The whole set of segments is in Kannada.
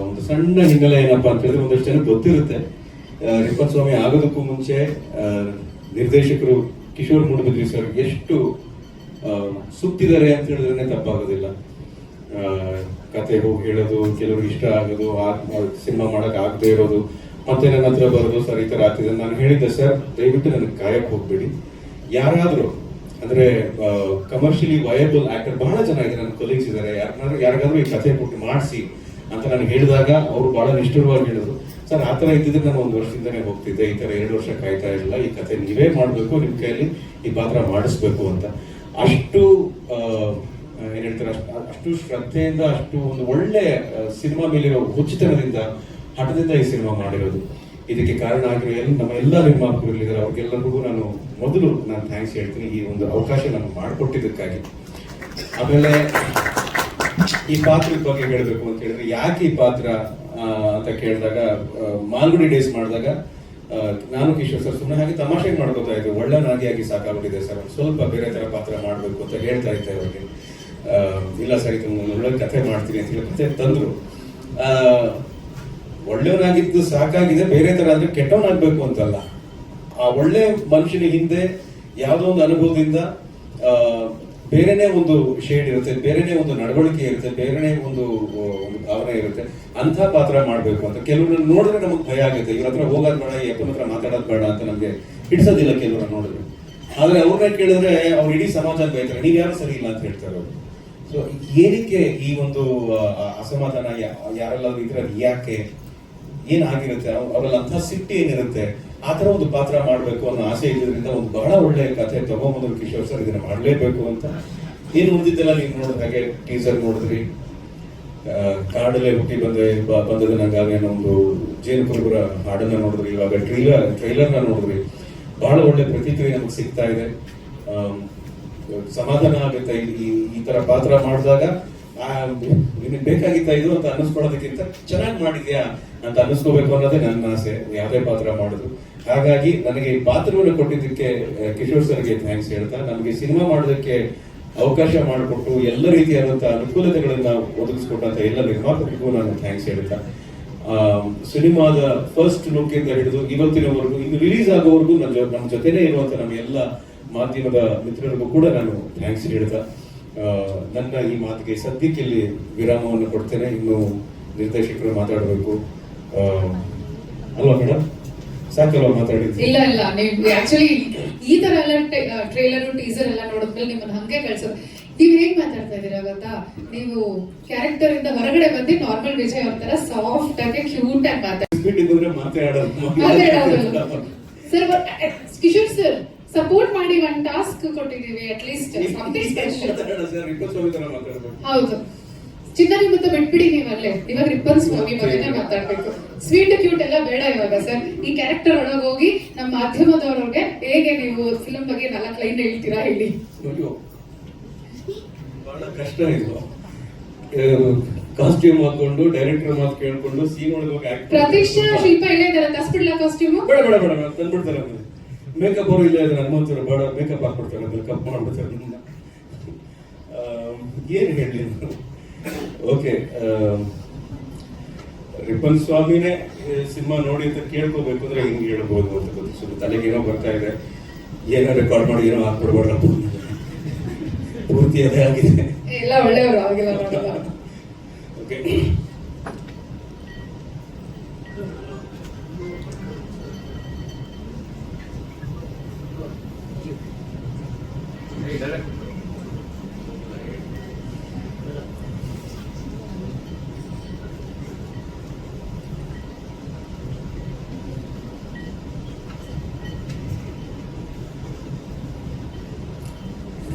ಒಂದು ಸಣ್ಣ ಹಿನ್ನೆಲೆ ಏನಪ್ಪಾ ಅಂತ ಹೇಳಿದ್ರೆ ಒಂದಷ್ಟು ಜನ ಗೊತ್ತಿರುತ್ತೆ. ರಿಪ್ಪನ್ ಸ್ವಾಮಿ ಆಗೋದಕ್ಕೂ ಮುಂಚೆ ನಿರ್ದೇಶಕರು ಕಿಶೋರ್ ಮೂಡುಬಿದ್ರಿ ಸರ್ ಎಷ್ಟು ಸುತ್ತಿದ್ದಾರೆ ಅಂತ ಹೇಳಿದ್ರೆ ತಪ್ಪಾಗೋದಿಲ್ಲ. ಕತೆ ಹೋಗಿ ಹೇಳೋದು, ಕೆಲವರು ಇಷ್ಟ ಆಗೋದು, ಸಿನಿಮಾ ಮಾಡಕ್ ಆಗದೆ ಇರೋದು, ಮತ್ತೆ ನನ್ನ ಹತ್ರ ಬರೋದು, ಸರ್ ಈ ತರ ಆಗ್ತಿದೆ. ನಾನು ಹೇಳಿದ್ದೆ ಸರ್ ದಯವಿಟ್ಟು ನನಗೆ ಕಾಯಕ್ ಹೋಗ್ಬೇಡಿ, ಯಾರಾದ್ರೂ ಅಂದ್ರೆ ಕಮರ್ಷಿಯಲಿ ವಯಬಲ್ ಆಕ್ಟರ್ ಬಹಳ ಜನ ಇದೆ, ನನ್ನ ಕೊಲೀಗ್ಸ್ ಇದ್ದಾರೆ, ಯಾರಿಗಾದ್ರೂ ಈ ಕಥೆ ಕೊಟ್ಟು ಮಾಡಿಸಿ ಅಂತ ನಾನು ಹೇಳಿದಾಗ ಅವರು ಬಹಳ ನಿಷ್ಠುರವಾಗಿ ಹೇಳಿದ್ರು, ಸರ್ ಆತರ ಇದ್ದಿದ್ರೆ ನಾನು 1 ವರ್ಷದಿಂದನೇ ಹೋಗ್ತಿದ್ದೆ, ಈ ತರ 2 ವರ್ಷ ಕಾಯ್ತಾ ಇಲ್ಲ, ಈ ಕಥೆ ನೀವೇ ಮಾಡ್ಬೇಕು, ನಿಮ್ ಕೈಯಲ್ಲಿ ಈ ಪಾತ್ರ ಮಾಡಿಸ್ಬೇಕು ಅಂತ. ಅಷ್ಟು ಏನ್ ಹೇಳ್ತಾರೆ, ಅಷ್ಟು ಶ್ರದ್ಧೆಯಿಂದ, ಅಷ್ಟು ಒಂದು ಒಳ್ಳೆ ಸಿನಿಮಾ ಮೇಲಿರೋ ಹುಚ್ಚುತನದಿಂದ, ಹಠದಿಂದ ಈ ಸಿನಿಮಾ ಮಾಡಿರೋದು. ಇದಕ್ಕೆ ಕಾರಣ ಆಗಿರೋ ನಮ್ಮ ಎಲ್ಲ ನಿರ್ಮಾಪಕರಿದ್ದಾರೆ, ಅವ್ರಿಗೆಲ್ಲರಿಗೂ ನಾನು ಥ್ಯಾಂಕ್ಸ್ ಹೇಳ್ತೀನಿ ಈ ಒಂದು ಅವಕಾಶ ನಮ್ಗೆ ಮಾಡಿಕೊಟ್ಟಿದ್ದಕ್ಕಾಗಿ. ಆಮೇಲೆ ಈ ಪಾತ್ರದ ಬಗ್ಗೆ ಹೇಳಬೇಕು ಅಂತ ಹೇಳಿದ್ರೆ, ಯಾಕೆ ಈ ಪಾತ್ರ ಅಂತ ಕೇಳಿದಾಗ, ಮಾಲ್ಗುಡಿ ಡೇಸ್ ಮಾಡಿದಾಗ ನಾನು ಕಿಶೋರ್ ಸರ್ ಸುಮ್ಮನೆ ಹಾಗೆ ತಮಾಷೆ ಮಾಡ್ಕೋತಾ ಇದ್ದೆ, ಒಳ್ಳೆ ನಾದಿಯಾಗಿ ಸಾಕಾಗ್ಬಿಟ್ಟಿದೆ ಸರ್, ಸ್ವಲ್ಪ ಬೇರೆ ತರ ಪಾತ್ರ ಮಾಡ್ಬೇಕು ಅಂತ ಹೇಳ್ತಾ ಇದ್ದೆ ಅವ್ರಿಗೆ. ಇಲ್ಲ ಸರ್ ಇದು ಒಳ್ಳೆ ಕಥೆ ಮಾಡ್ತೀನಿ ಅಂತ ಹೇಳಿ ಕಥೆ ತಂದ್ರು. ಒಳ್ಳೆಯವನಾಗಿದ್ದು ಸಾಕಾಗಿದೆ, ಬೇರೆ ತರ ಅಂದ್ರೆ ಕೆಟ್ಟವನಾಗ್ಬೇಕು ಅಂತಲ್ಲ. ಆ ಒಳ್ಳೆ ಮನುಷ್ಯನ ಹಿಂದೆ ಯಾವುದೋ ಒಂದು ಅನುಭವದಿಂದ ಬೇರೆನೇ ಒಂದು ಶೇಡ್ ಇರುತ್ತೆ, ಬೇರೆನೇ ಒಂದು ನಡವಳಿಕೆ ಇರುತ್ತೆ, ಬೇರೆನೇ ಒಂದು ಭಾವನೆ ಇರುತ್ತೆ. ಅಂಥ ಪಾತ್ರ ಮಾಡ್ಬೇಕು ಅಂತ ಕೆಲವ್ರನ್ನ ನೋಡಿದ್ರೆ ನಮಗೆ ಭಯ ಆಗುತ್ತೆ, ಇವ್ರ ಹತ್ರ ಹೋಗೋದ್ ಬೇಡ, ಈ ಅಪ್ಪನ ಹತ್ರ ಮಾತಾಡೋದ್ ಬೇಡ ಅಂತ ನಮ್ಗೆ ಹಿಡಿಸೋದಿಲ್ಲ ಕೆಲವ್ರನ್ನ ನೋಡಿದ್ರೆ. ಆದ್ರೆ ಅವ್ರನ್ನ ಕೇಳಿದ್ರೆ ಅವ್ರು ಇಡೀ ಸಮಾಜ ಬೈತಾರೆ, ನೀವ್ ಯಾರು ಸರಿ ಇಲ್ಲ ಅಂತ ಹೇಳ್ತಾರೆ ಅವರು. ಸೊ ಏನಕ್ಕೆ ಈ ಒಂದು ಅಸಮಾಧಾನ, ಯಾರೆಲ್ಲ ಇದ್ರೆ ಯಾಕೆ, ಏನಾಗಿರುತ್ತೆ ಅವರಲ್ಲಿ ಅಂಥ ಸಿಟ್ಟಿ ಏನಿರುತ್ತೆ, ಆ ತರ ಒಂದು ಪಾತ್ರ ಮಾಡ್ಬೇಕು ಅನ್ನೋ ಆಸೆ ಇದ್ರಿಂದ ಒಂದು ಬಹಳ ಒಳ್ಳೆ ಕಥೆ ತಗೊಂಬಂದ್ರು ಕಿಶೋರ್ ಸರ್, ಇದನ್ನ ಮಾಡ್ಲೇಬೇಕು ಅಂತ. ಏನು ಉಳಿದಿದ್ದೆಲ್ಲ ನೀವು ನೋಡಿದ ಹಾಗೆ ಟೀಸರ್ ನೋಡಿದ್ರಿ, ಕಾಡಲ್ಲೇ ಹುಟ್ಟಿ ಬಂದದ ನಂಗಾಗ ಒಂದು ಜೇನು ಕುರುಬರ ಹಾಡನ್ನ ನೋಡಿದ್ರಿ, ಇವಾಗ ಟ್ರೈಲರ್ನ ನೋಡಿದ್ರಿ, ಬಹಳ ಒಳ್ಳೆ ಪ್ರತಿಕ್ರಿಯೆ ನಮಗೆ ಸಿಗ್ತಾ ಇದೆ. ಸಮಾಧಾನ ಆಗುತ್ತೆ ಈ ತರ ಪಾತ್ರ ಮಾಡಿದಾಗ. ನಿನಗೆ ಬೇಕಾಗಿತ್ತ ಇದು ಅಂತ ಅನ್ನಿಸ್ಕೊಳ್ಳೋದಕ್ಕಿಂತ ಚೆನ್ನಾಗಿ ಮಾಡಿದ್ಯಾ ಅಂತ ಅನ್ನಿಸ್ಕೋಬೇಕು ಅನ್ನೋದೇ ನನ್ನ ಆಸೆ, ಯಾವುದೇ ಪಾತ್ರ ಮಾಡಿದ್ರು. ಹಾಗಾಗಿ ನನಗೆ ಈ ಪಾತ್ರವನ್ನು ಕೊಟ್ಟಿದ್ದಕ್ಕೆ ಕಿಶೋರ್ ಸರ್ಗೆ ಥ್ಯಾಂಕ್ಸ್ ಹೇಳ್ತಾ, ನಮಗೆ ಸಿನಿಮಾ ಮಾಡೋದಕ್ಕೆ ಅವಕಾಶ ಮಾಡಿಕೊಟ್ಟು ಎಲ್ಲ ರೀತಿಯಾದಂತಹ ಅನುಕೂಲತೆಗಳನ್ನ ಒದಗಿಸ್ಕೊಟ್ಟಂತ ಎಲ್ಲ ನಿರ್ಮಾಪಕರಿಗೂ ನಾನು ಥ್ಯಾಂಕ್ಸ್ ಹೇಳ್ತಾ, ಸಿನಿಮಾದ ಫಸ್ಟ್ ಲುಕ್ ಇಂದ ಹಿಡಿದು ಇವತ್ತಿನವರೆಗೂ, ಇನ್ನು ರಿಲೀಸ್ ಆಗೋವರೆಗೂ ನಮ್ಮ ಜೊತೆನೇ ಇರುವಂತ ನಮ್ಮ ಎಲ್ಲ ಮಾಧ್ಯಮದ ಮಿತ್ರರಿಗೂ ಕೂಡ ನಾನು ಥ್ಯಾಂಕ್ಸ್ ಹೇಳ್ತಾ, ನನ್ನ ಈ ಮಾತಿಗೆ ಸದ್ಯಕ್ಕೆ ಇಲ್ಲಿ ವಿರಾಮವನ್ನು ಕೊಡ್ತೇನೆ. ಇನ್ನು ನಿರ್ದೇಶಕರು ಮಾತಾಡಬೇಕು ಅಲ್ವಾ ಮೇಡಮ್? ಸಾಕಲ್ವಾ ಮಾತಾಡಿದ್ದು? ಇಲ್ಲ ನೀವು ಆಕ್ಚುಲಿ ಈ ತರ ಎಲ್ಲ ಟ್ರೇಲರ್ ಟೀಸರ್ ಎಲ್ಲ ನೋಡಿದ್ಮೇಲೆ ನಿಮ್ಮನ್ನ ಹಂಗೆ ಕಳ್ಸೋದು. ನೀವ್ ಹೇಗ್ ಮಾತಾಡ್ತಾ ಇದೀರಾ ಗೊತ್ತಾ, ನೀವು ಕ್ಯಾರೆಕ್ಟರ್ ಇಂದ ಹೊರಗಡೆ ಬಂದು ನಾರ್ಮಲ್ ವಿಜಯ್ ಅವ್ರ ತರ ಸಾಫ್ಟ್ ಆಗಿ ಕ್ಯೂಟ್ ಆಗಿ ಮಾತಾಡೋದು. ಸರ್ ಕಿಶೋರ್ ಸರ್ ಸಪೋರ್ಟ್ ಮಾಡಿ ಒಂದು ಟಾಸ್ಕ್ ಕೊಟ್ಟಿದೀವಿ, ಅಟ್ ಲೀಸ್ಟ್ ಸಮಥಿಂಗ್ ಸ್ಪೆಷಲ್. ಹೌದು, ಚಿನ್ನಾರಿ ಮತ್ತೆ ಬಿಟ್ಬಿಡಿ ನೀವಲ್ಲೇ, ಇವಾಗ ರಿಪ್ಪನ್ ಸ್ವಾಮಿ ಬಗ್ಗೆನೇ ಮಾತಾಡ್ಬೇಕು. ಸ್ವೀಟ್ ಕ್ಯೂಟ್ ಎಲ್ಲ ಬೇಡ ಇವಾಗ ಸರ್. ಈ ಕ್ಯಾರೆಕ್ಟರ್ ಒಳಗೆ ಹೋಗಿ ನಮ್ಮ ಮಾಧ್ಯಮದವ್ರಿಗೆ ಹೇಗೆ ನೀವು ಫಿಲ್ಮ್ ಬಗ್ಗೆ 4 ಲೈನ್ ಹೇಳ್ತೀರಾ ಹೇಳಿ. ಬಹಳ ಕಷ್ಟ ಇದು, ಕಾಸ್ಟ್ಯೂಮ್ ಹಾಕೊಂಡು ಡೈರೆಕ್ಟರ್ ಮಾತು ಕೇಳ್ಕೊಂಡು ಸೀನ್ ಒಳಗೆ ಪ್ರತೀಕ್ಷಾ ಶಿಲ್ಪ ಇಲ್ಲೇ ಇದಾರೆ, ತಸ್ಬಿಡ್ಲಾ ಕಾಸ್ಟ್ಯೂಮ್? ಬೇಡ ತಂದ್ಬಿಡ್ತಾರೆ. ಮೇಕಪ್ ಅವರು ಇಲ್ಲ ಇದ್ರೆ ಹನುಮಂತರು ಬೇಡ, ಮೇಕಪ್ ಹಾಕ್ಬಿಡ್ತಾರೆ, ಮೇಕಪ್ ಮಾಡ್ಬಿಡ್ತಾರೆ. ಏನ್ ಹೇಳಿ. ಓಕೆ, ರಿಪ್ಪನ್ ಸ್ವಾಮಿನೇ ಸಿನಿಮಾ ನೋಡಿ ಅಂತ ಕೇಳ್ಕೋಬೇಕು ಅಂದ್ರೆ ಹಿಂಗೆ ಹೇಳ್ಬೋದು ಅಂತ ಗೊತ್ತು. ಸ್ವಲ್ಪ ತಲೆಗೆ ಏನೋ ಬರ್ತಾ ಇದೆ, ಏನೋ ರೆಕಾರ್ಡ್ ಮಾಡಿ ಏನೋ ಹಾಕ್ಬಿಡ್ಬಾರ್ದು, ಪೂರ್ತಿ ಅದೇ ಆಗಿದೆ. ಎಲ್ಲ ಒಳ್ಳೆಯವರು ಆಗಿಲ್ಲ. ಓಕೆ,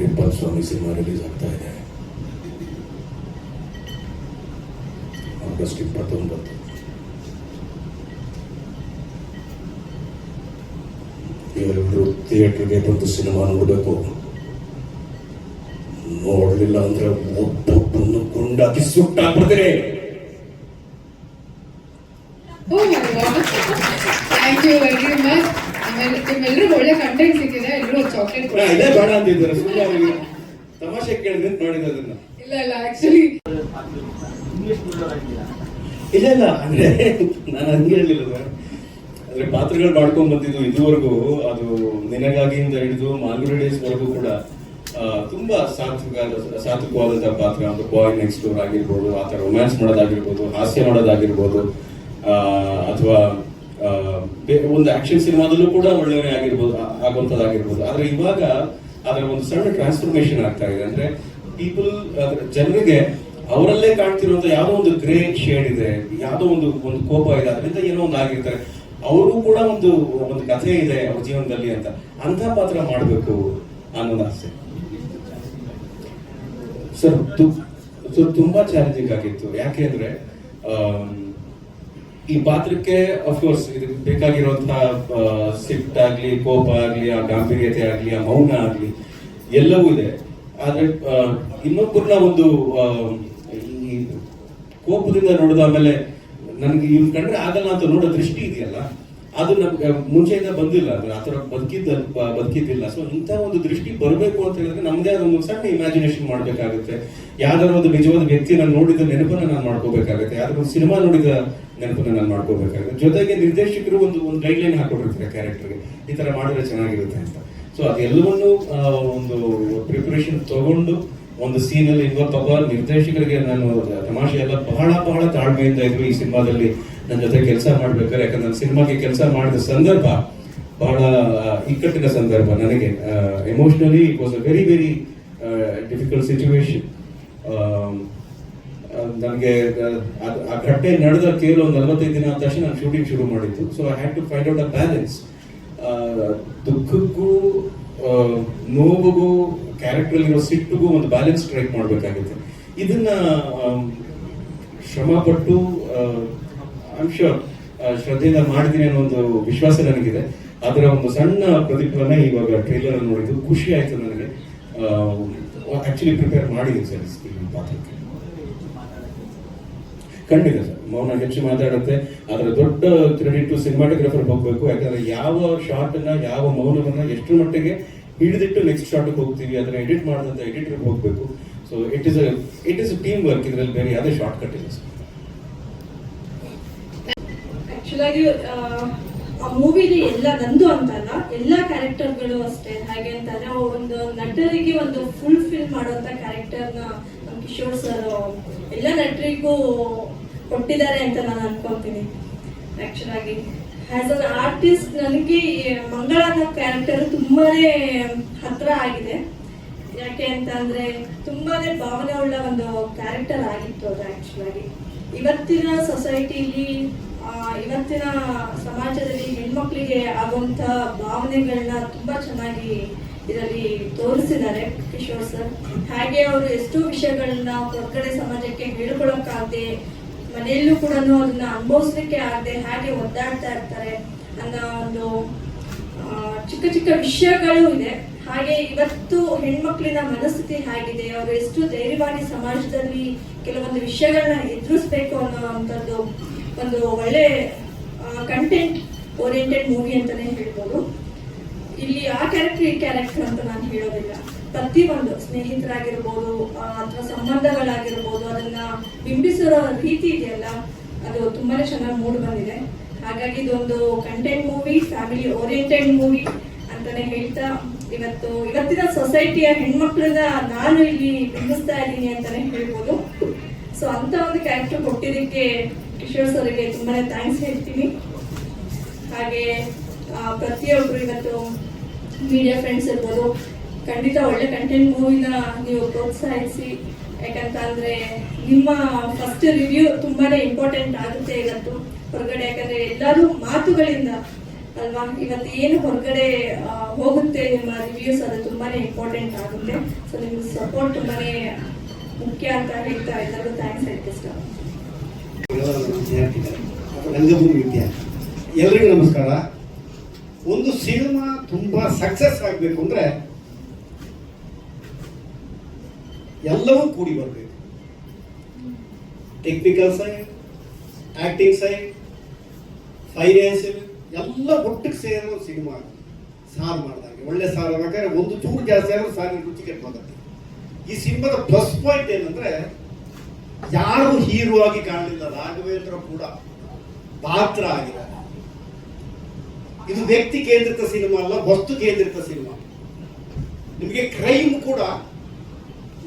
ರಿಪ್ಪನ್ ಸ್ವಾಮಿ ಸಿನಿಮಾ ರಿಲೀಸ್ ಆಗ್ತಾ ಇದೆ ಆಗಸ್ಟ್ 29. ಇವರೆಲ್ಲರೂ ಥಿಯೇಟರ್ಗೆ ಬಂದು ಸಿನಿಮಾ ನೋಡಬೇಕು. ನೋಡಲಿಲ್ಲ ಅಂದ್ರೆ ಒಬ್ಬೊಬ್ಬನ್ನು ಗುಂಡಾಕಿ ಸುಟ್ಟಾಕ್ಬಿಡ್ತೀರಿ. Thank you very much. ನಿಮ್ಮೆಲ್ಲರಿಗೂ ಒಳ್ಳೆ ಕಂಟೆಂಟ್ ಸಿಕ್ಕಿದೆ, ಎಲ್ಲರೂ ಚಾಕ್ಲೇಟ್ ಇದೇ ಬೇಡ ಅಂತಿದ್ದಾರೆ, ಸುಮ್ಮನೆ ತಮಾಷೆ ಕೇಳಿದ್ರೆ ಮಾಡಿದ ಅದನ್ನ. ಇಲ್ಲ ಆಕ್ಚುಲಿ ಇಲ್ಲ ಅಂದ್ರೆ ನಾನು ಹಂಗೆ ಹೇಳಿಲ್ಲ ಸರ್. ಅಂದ್ರೆ ಪಾತ್ರಗಳು ಮಾಡ್ಕೊಂಡ್ ಬಂದಿದ್ದು ಇದುವರೆಗೂ ಅದು ನಿನಗಾಗಿಯಿಂದ ಹಿಡಿದು ಮಾಲ್ಗುಡಿ ಡೇಸ್ ವರೆಗೂ ಕೂಡ ತುಂಬಾ ಸಾತ್ವಿಕವಾದಂತಹ ಪಾತ್ರ. ಒಂದು ಬಾಯ್ ನೆಕ್ಸ್ಟ್ ಡೋರ್ ಆಗಿರ್ಬೋದು, ಆತರ ರೊಮ್ಯಾನ್ಸ್ ಮಾಡೋದಾಗಿರ್ಬೋದು, ಹಾಸ್ಯ ಮಾಡೋದಾಗಿರ್ಬೋದು, ಅಥವಾ ಒಂದು ಆಕ್ಷನ್ ಸಿನಿಮಾದಲ್ಲೂ ಕೂಡ ಒಳ್ಳೆಯವರೇ ಆಗಿರ್ಬೋದು, ಆಗುವಂತದ್ದಾಗಿರ್ಬೋದು. ಆದ್ರೆ ಇವಾಗ ಅದರ ಒಂದು ಸಣ್ಣ ಟ್ರಾನ್ಸ್ಫಾರ್ಮೇಶನ್ ಆಗ್ತಾ ಇದೆ. ಅಂದ್ರೆ ಪೀಪಲ್, ಜನರಿಗೆ ಅವರಲ್ಲೇ ಕಾಣ್ತಿರುವಂತ ಯಾವುದೋ ಒಂದು ಗ್ರೇ ಶೇಡ್ ಇದೆ, ಯಾವುದೋ ಒಂದು ಕೋಪ ಇದೆ, ಅದರಿಂದ ಏನೋ ಒಂದು ಆಗಿರ್ತಾರೆ. ಅವರು ಕೂಡ ಒಂದು ಕಥೆ ಇದೆ ಅವ್ರ ಜೀವನದಲ್ಲಿ ಅಂತ ಪಾತ್ರ ಮಾಡಬೇಕು ಅನ್ನೋದು ಆಸೆ ಸರ್. ತುಂಬಾ ಚಾಲೆಂಜಿಂಗ್ ಆಗಿತ್ತು. ಯಾಕೆ ಅಂದ್ರೆ ಈ ಪಾತ್ರಕ್ಕೆ ಅಫ್ಕೋರ್ಸ್ ಇದಕ್ಕೆ ಬೇಕಾಗಿರುವಂತಹ ಸಿಟ್ ಆಗ್ಲಿ, ಕೋಪ ಆಗ್ಲಿ, ಆ ಗಾಂಭೀರ್ಯತೆ ಆಗ್ಲಿ, ಆ ಮೌನ ಆಗ್ಲಿ, ಎಲ್ಲವೂ ಇದೆ. ಆದ್ರೆ ಇನ್ನೊಬ್ಬರನ್ನ ಒಂದು ಈ ಕೋಪದಿಂದ ನೋಡಿದ ಆಮೇಲೆ ನನಗೆ ಇವ್ರು ಕಂಡ್ರೆ ಆಗಲ್ಲ ಅಂತ ನೋಡೋ ದೃಷ್ಟಿ ಇದೆಯಲ್ಲ, ಅದು ನಮ್ಗೆ ಮುಂಚೆಯಿಂದ ಬಂದಿಲ್ಲ. ಅದು ಆತರ ಬದುಕಿದ್ದಿಲ್ಲ. ಸೊ ಇಂಥ ಒಂದು ದೃಷ್ಟಿ ಬರಬೇಕು ಅಂತ ಹೇಳಿದ್ರೆ ನಮ್ದೇ ಆದ ಒಂದು ಸಣ್ಣ ಇಮ್ಯಾಜಿನೇಷನ್ ಮಾಡ್ಬೇಕಾಗುತ್ತೆ. ಯಾವ್ದಾರ ಒಂದು ನಿಜವಾದ ವ್ಯಕ್ತಿನ ನೋಡಿದ ನೆನಪನ್ನ ನಾನು ಮಾಡ್ಕೋಬೇಕಾಗುತ್ತೆ, ಯಾವ್ದಾರ ಒಂದು ಸಿನಿಮಾ ನೋಡಿದ ನೆನಪನ್ನ ನಾನು ಮಾಡ್ಕೋಬೇಕಾಗುತ್ತೆ. ಜೊತೆಗೆ ನಿರ್ದೇಶಕರು ಒಂದು ಗೈಡ್ ಲೈನ್ ಹಾಕೊಟ್ಟಿರ್ತಾರೆ ಕ್ಯಾರೆಕ್ಟರ್ಗೆ, ಈ ತರ ಮಾಡಿದ್ರೆ ಚೆನ್ನಾಗಿರುತ್ತೆ ಅಂತ. ಸೊ ಅದೆಲ್ಲವನ್ನೂ ಒಂದು ಪ್ರಿಪರೇಷನ್ ತಗೊಂಡು ಒಂದು ಸೀನ್ ಅಲ್ಲಿ ಪಾಪ ನಿರ್ದೇಶಕರಿಗೆ ನಾನು ತಮಾಷೆ ಎಲ್ಲ ಬಹಳ ತಾಳ್ಮೆಯಿಂದ ಇದ್ರು ಈ ಸಿನಿಮಾದಲ್ಲಿ ನನ್ನ ಜೊತೆ ಕೆಲಸ ಮಾಡ್ಬೇಕಾದ್ರೆ. ಯಾಕಂದ್ರೆ ನನ್ನ ಸಿನಿಮಾಗೆ ಕೆಲಸ ಮಾಡಿದ ಸಂದರ್ಭ ಬಹಳ ಇಕ್ಕಟ್ಟಿನ ಸಂದರ್ಭ. ನನಗೆ emotionally it was a very difficult situation. ನನಗೆ ಆ ಘಟನೆ ನಡೆದ ಕೇವಲ ಒಂದು 45 ದಿನ ಆದ ತಕ್ಷಣ ನಾನು ಶೂಟಿಂಗ್ ಶುರು ಮಾಡಿದ್ದು. So I had to find out a balance. ದುಃಖಕ್ಕೂ ನೋವಿಗೂ ಕ್ಯಾರೆಕ್ಟರ್ ಇರೋ ಸಿಟ್ಟಿಗೂ ಒಂದು ಬ್ಯಾಲೆನ್ಸ್ ಸ್ಟ್ರೈಕ್ ಮಾಡಬೇಕಾಗುತ್ತೆ. ಇದನ್ನ ಶ್ರಮ ಪಟ್ಟು ಐಮ್ ಶ್ಯೂರ್ ಶ್ರದ್ಧೆಯಿಂದ ಮಾಡಿದ್ದೀನಿ ಅನ್ನೋ ಒಂದು ವಿಶ್ವಾಸ ನನಗಿದೆ. ಅದರ ಒಂದು ಸಣ್ಣ ಪ್ರತಿಫಲನ ಇವಾಗ ಟ್ರೈಲರ್ ನೋಡಿದ್ದು ಖುಷಿ ಆಯ್ತು ನನಗೆ. ಆಕ್ಚುಲಿ ಪ್ರಿಪೇರ್ ಮಾಡಿದ್ದೀನಿ ಸರ್ ಈ ಪಾತ್ರಕ್ಕೆ. ಖಂಡಿತ ಸರ್, ಮೌನ ಹೆಚ್ಚು ಮಾತಾಡುತ್ತೆ. ಅದರ ದೊಡ್ಡ ಕ್ರೆಡಿಟ್ ಸಿನಿಮಾಟೋಗ್ರಾಫರ್ ಹೋಗ್ಬೇಕು. ಯಾಕಂದ್ರೆ ಯಾವ ಶಾರ್ಟ್ ಅನ್ನ, ಯಾವ ಮೌನವನ್ನ ಎಷ್ಟು ಮಟ್ಟಿಗೆ ಹಿಡಿದಿಟ್ಟು ನೆಕ್ಸ್ಟ್ ಶಾರ್ಟ್ ಹೋಗ್ತೀವಿ, ಅದನ್ನ ಎಡಿಟ್ ಮಾಡಿದಂತ ಎಡಿಟರ್ ಹೋಗ್ಬೇಕು. So it is team work. ಇದರಲ್ಲಿ ಬೇರೆ ಯಾವುದೇ ಶಾರ್ಟ್ ಕಟ್ ಇಲ್ಲ ಸರ್. ಆಕ್ಚುಲಾಗಿ ಆ ಮೂವಿಲಿ ಎಲ್ಲ ನಂದು ಅಂತಲ್ಲ, ಎಲ್ಲ ಕ್ಯಾರೆಕ್ಟರ್ಗಳು ಅಷ್ಟೇ. ಹಾಗೆ ಅಂತಂದ್ರೆ ಒಂದು ನಟರಿಗೆ ಒಂದು ಫುಲ್ ಫಿಲ್ ಮಾಡುವಂತ ಕ್ಯಾರೆಕ್ಟರ್ನ ಕಿಶೋರ್ ಸರ್ ಎಲ್ಲ ನಟರಿಗೂ ಕೊಟ್ಟಿದ್ದಾರೆ ಅಂತ ನಾನು ಅನ್ಕೊಂತೀನಿ. ಆಕ್ಚುಲಾಗಿ ಆಸ್ ಅನ್ ಆರ್ಟಿಸ್ಟ್ ನನಗೆ ಮಂಗಳ ಅನ್ನೋ ಕ್ಯಾರೆಕ್ಟರ್ ತುಂಬಾನೇ ಹತ್ರ ಆಗಿದೆ. ಯಾಕೆ ಅಂತ ಅಂದ್ರೆ ತುಂಬಾನೇ ಭಾವನೆ ಉಳ್ಳ ಒಂದು ಕ್ಯಾರೆಕ್ಟರ್ ಆಗಿತ್ತು ಅದು. ಆಕ್ಚುಲಾಗಿ ಇವತ್ತಿನ ಸೊಸೈಟಿಲಿ, ಇವತ್ತಿನ ಸಮಾಜದಲ್ಲಿ ಹೆಣ್ಮಕ್ಳಿಗೆ ಆಗುವಂತ ಭಾವನೆಗಳನ್ನ ತುಂಬಾ ಚೆನ್ನಾಗಿ ಇದರಲ್ಲಿ ತೋರಿಸಿದ್ದಾರೆ ಕಿಶೋರ್ ಸರ್. ಹಾಗೆ ಅವರು ಎಷ್ಟೋ ವಿಷಯಗಳನ್ನ ಹೊರಗಡೆ ಸಮಾಜಕ್ಕೆ ಹೇಳ್ಕೊಳಕ್ಕಾಗದೆ, ಮನೆಯಲ್ಲೂ ಕೂಡ ಅದನ್ನ ಅನುಭವಿಸ್ಲಿಕ್ಕೆ ಆಗದೆ ಹಾಗೆ ಒದ್ದಾಡ್ತಾ ಇರ್ತಾರೆ ಅನ್ನೋ ಒಂದು ಚಿಕ್ಕ ಚಿಕ್ಕ ವಿಷಯಗಳು ಇದೆ. ಹಾಗೆ ಇವತ್ತು ಹೆಣ್ಮಕ್ಳಿನ ಮನಸ್ಥಿತಿ ಹೇಗಿದೆ, ಅವರು ಎಷ್ಟು ಧೈರ್ಯವಾಗಿ ಸಮಾಜದಲ್ಲಿ ಕೆಲವೊಂದು ವಿಷಯಗಳನ್ನ ಎದುರಿಸ್ಬೇಕು ಅನ್ನೋವಂಥದ್ದು ಒಂದು ಒಳ್ಳೆ ಕಂಟೆಂಟ್ ಓರಿಯೆಂಟೆಡ್ ಮೂವಿ ಅಂತಾನೆ ಹೇಳ್ಬೋದು. ಇಲ್ಲಿ ಆ ಕ್ಯಾರೆಕ್ಟರ್ ಈ ಕ್ಯಾರೆಕ್ಟರ್ ಅಂತ ನಾನು ಹೇಳೋದಿಲ್ಲ. ಪ್ರತಿಯೊಂದು ಸ್ನೇಹಿತರಾಗಿರ್ಬೋದು ಅಥವಾ ಸಂಬಂಧಗಳಾಗಿರ್ಬೋದು, ಅದನ್ನ ಬಿಂಬಿಸಿರೋ ರೀತಿ ಇದೆಯಲ್ಲ, ಅದು ತುಂಬಾನೇ ಚೆನ್ನಾಗಿ ಮೂಡ್ ಬಂದಿದೆ. ಹಾಗಾಗಿ ಇದೊಂದು content movie, family oriented movie ಅಂತಾನೆ ಹೇಳ್ತಾ, ಇವತ್ತಿನ ಸೊಸೈಟಿಯ ಹೆಣ್ಮಕ್ಳನ್ನ ನಾನು ಇಲ್ಲಿ ಬಿಂಬಿಸ್ತಾ ಇದ್ದೀನಿ ಅಂತಾನೆ ಹೇಳ್ಬೋದು. ಸೊ ಅಂತ ಒಂದು ಕ್ಯಾರೆಕ್ಟರ್ ಕೊಟ್ಟಿದ್ದಕ್ಕೆ ಕಿಶೋರ್ ಸರ್ಗೆ ತುಂಬಾನೇ ಥ್ಯಾಂಕ್ಸ್ ಹೇಳ್ತೀನಿ. ಹಾಗೆ ಪ್ರತಿಯೊಬ್ರು ಇವತ್ತು ಮೀಡಿಯಾ ಫ್ರೆಂಡ್ಸ್ ಇರ್ಬೋದು, ಖಂಡಿತ ಒಳ್ಳೆ ಕಂಟೆಂಟ್ ಮೂವಿನ ನೀವು ಪ್ರೋತ್ಸಾಹಿಸಿ. ಯಾಕಂತ ಅಂದ್ರೆ ನಿಮ್ಮ ಫಸ್ಟ್ ರಿವ್ಯೂ ತುಂಬಾನೇ ಇಂಪಾರ್ಟೆಂಟ್ ಆಗುತ್ತೆ ಇವತ್ತು ಹೊರಗಡೆ. ಯಾಕಂದ್ರೆ ಎಲ್ಲರೂ ಮಾತುಗಳಿಂದ ಅಲ್ವಾ ಇವತ್ತು ಏನು ಹೊರಗಡೆ ಹೋಗುತ್ತೆ ನಿಮ್ಮ ರಿವ್ಯೂಸ್, ಅದು ತುಂಬಾನೇ ಇಂಪಾರ್ಟೆಂಟ್ ಆಗುತ್ತೆ. ಸೊ ನಿಮ್ಗೆ ಸಪೋರ್ಟ್ ತುಂಬಾನೇ ಮುಖ್ಯ ಅಂತ ಹೇಳ್ತಾ ಎಲ್ಲರಿಗೂ ಥ್ಯಾಂಕ್ಸ್ ಹೇಳ್ತಾ ಇಷ್ಟ. ರಂಗಭೂಮಿ ವಿದ್ಯಾರ್ಥಿ ಎಲ್ರಿಗೂ ನಮಸ್ಕಾರ. ಒಂದು ಸಿನಿಮಾ ತುಂಬಾ ಸಕ್ಸಸ್ ಆಗಬೇಕು ಅಂದ್ರೆ ಎಲ್ಲವೂ ಕೂಡಿ ಬರಬೇಕು. Technical side, acting side, financial ಎಲ್ಲ ಒಟ್ಟಿಗೆ ಸೇರೋ ಸಿನಿಮಾ ಸಾರು ಮಾಡಿದಾಗ ಒಳ್ಳೆ ಸಾರು ಬೇಕಾದ್ರೆ ಒಂದು ಚೂರು ಜಾಸ್ತಿ ಆದ್ರೂ ಸಾರಿನ ರುಚಿ ಕೆಟ್ಟೋಗುತ್ತೆ. ಈ ಸಿನಿಮಾದ ಪ್ಲಸ್ ಪಾಯಿಂಟ್ ಏನಂದ್ರೆ ಯಾರು ಹೀರೋ ಆಗಿ ಕಾಣಲಿಲ್ಲ. ರಾಘವೇಂದ್ರ ಕೂಡ ಪಾತ್ರ ಆಗಿದೆ. ಇದು ವ್ಯಕ್ತಿ ಕೇಂದ್ರಿತ ಸಿನಿಮಾ ಅಲ್ಲ, ವಸ್ತು ಕೇಂದ್ರಿತ ಸಿನಿಮಾ. ನಿಮಗೆ ಕ್ರೈಮ್ ಕೂಡ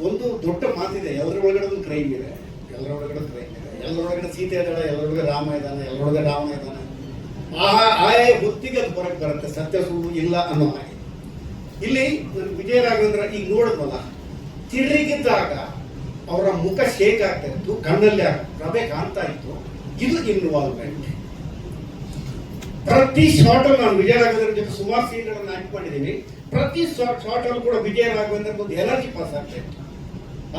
ಒಂದು ದೊಡ್ಡ ಮಾತಿದೆ, ಎಲ್ಲರ ಒಳಗಡೆ ಒಂದು ಕ್ರೈಮ್ ಇದೆ, ಎಲ್ಲರ ಒಳಗಡೆ ಸೀತೆ ಇದ್ದಾಳೆ, ಎಲ್ಲರೊಳಗೆ ರಾಮ ಇದ್ದಾನೆ, ಎಲ್ಲರೊಳಗೆ ರಾವಣ ಇದ್ದಾನೆ. ಆಯಾ ಹೊತ್ತಿಗೆ ಅದು ಹೊರಗೆ ಬರುತ್ತೆ, ಸತ್ಯ ಸುಳ್ಳು ಇಲ್ಲ ಅನ್ನೋ ಹಾಗೆ. ಇಲ್ಲಿ ವಿಜಯ ರಾಘವೇಂದ್ರ ಈಗ ನೋಡಿದ್ವಲ್ಲ, ತಿರುಗಿದ್ದಾಗ ಅವರ ಮುಖ ಶೇಕ್ ಆಗ್ತಾ ಇತ್ತು, ಕಣ್ಣಲ್ಲಿ ಪ್ರಭೆ ಕಾಣ್ತಾ ಇತ್ತು. ಇದು ಇನ್ವಾಲ್ವ್ಮೆಂಟ್. ಪ್ರತಿ ಶಾರ್ಟ್ ಅಲ್ಲಿ ನಾನು ವಿಜಯ ರಾಘವೇಂದ್ರ ಜೊತೆ ಸುಮಾರು ಸೀನ್ಗಳನ್ನು ಆಕ್ಟ್ ಮಾಡಿದ್ದೀನಿ. ಪ್ರತಿ ಶಾರ್ಟ್ ಅಲ್ಲಿ ಕೂಡ ವಿಜಯ ರಾಘವೇಂದ್ರ ಒಂದು ಎನರ್ಜಿ ಪಾಸ್ ಆಗ್ತಾ ಇತ್ತು.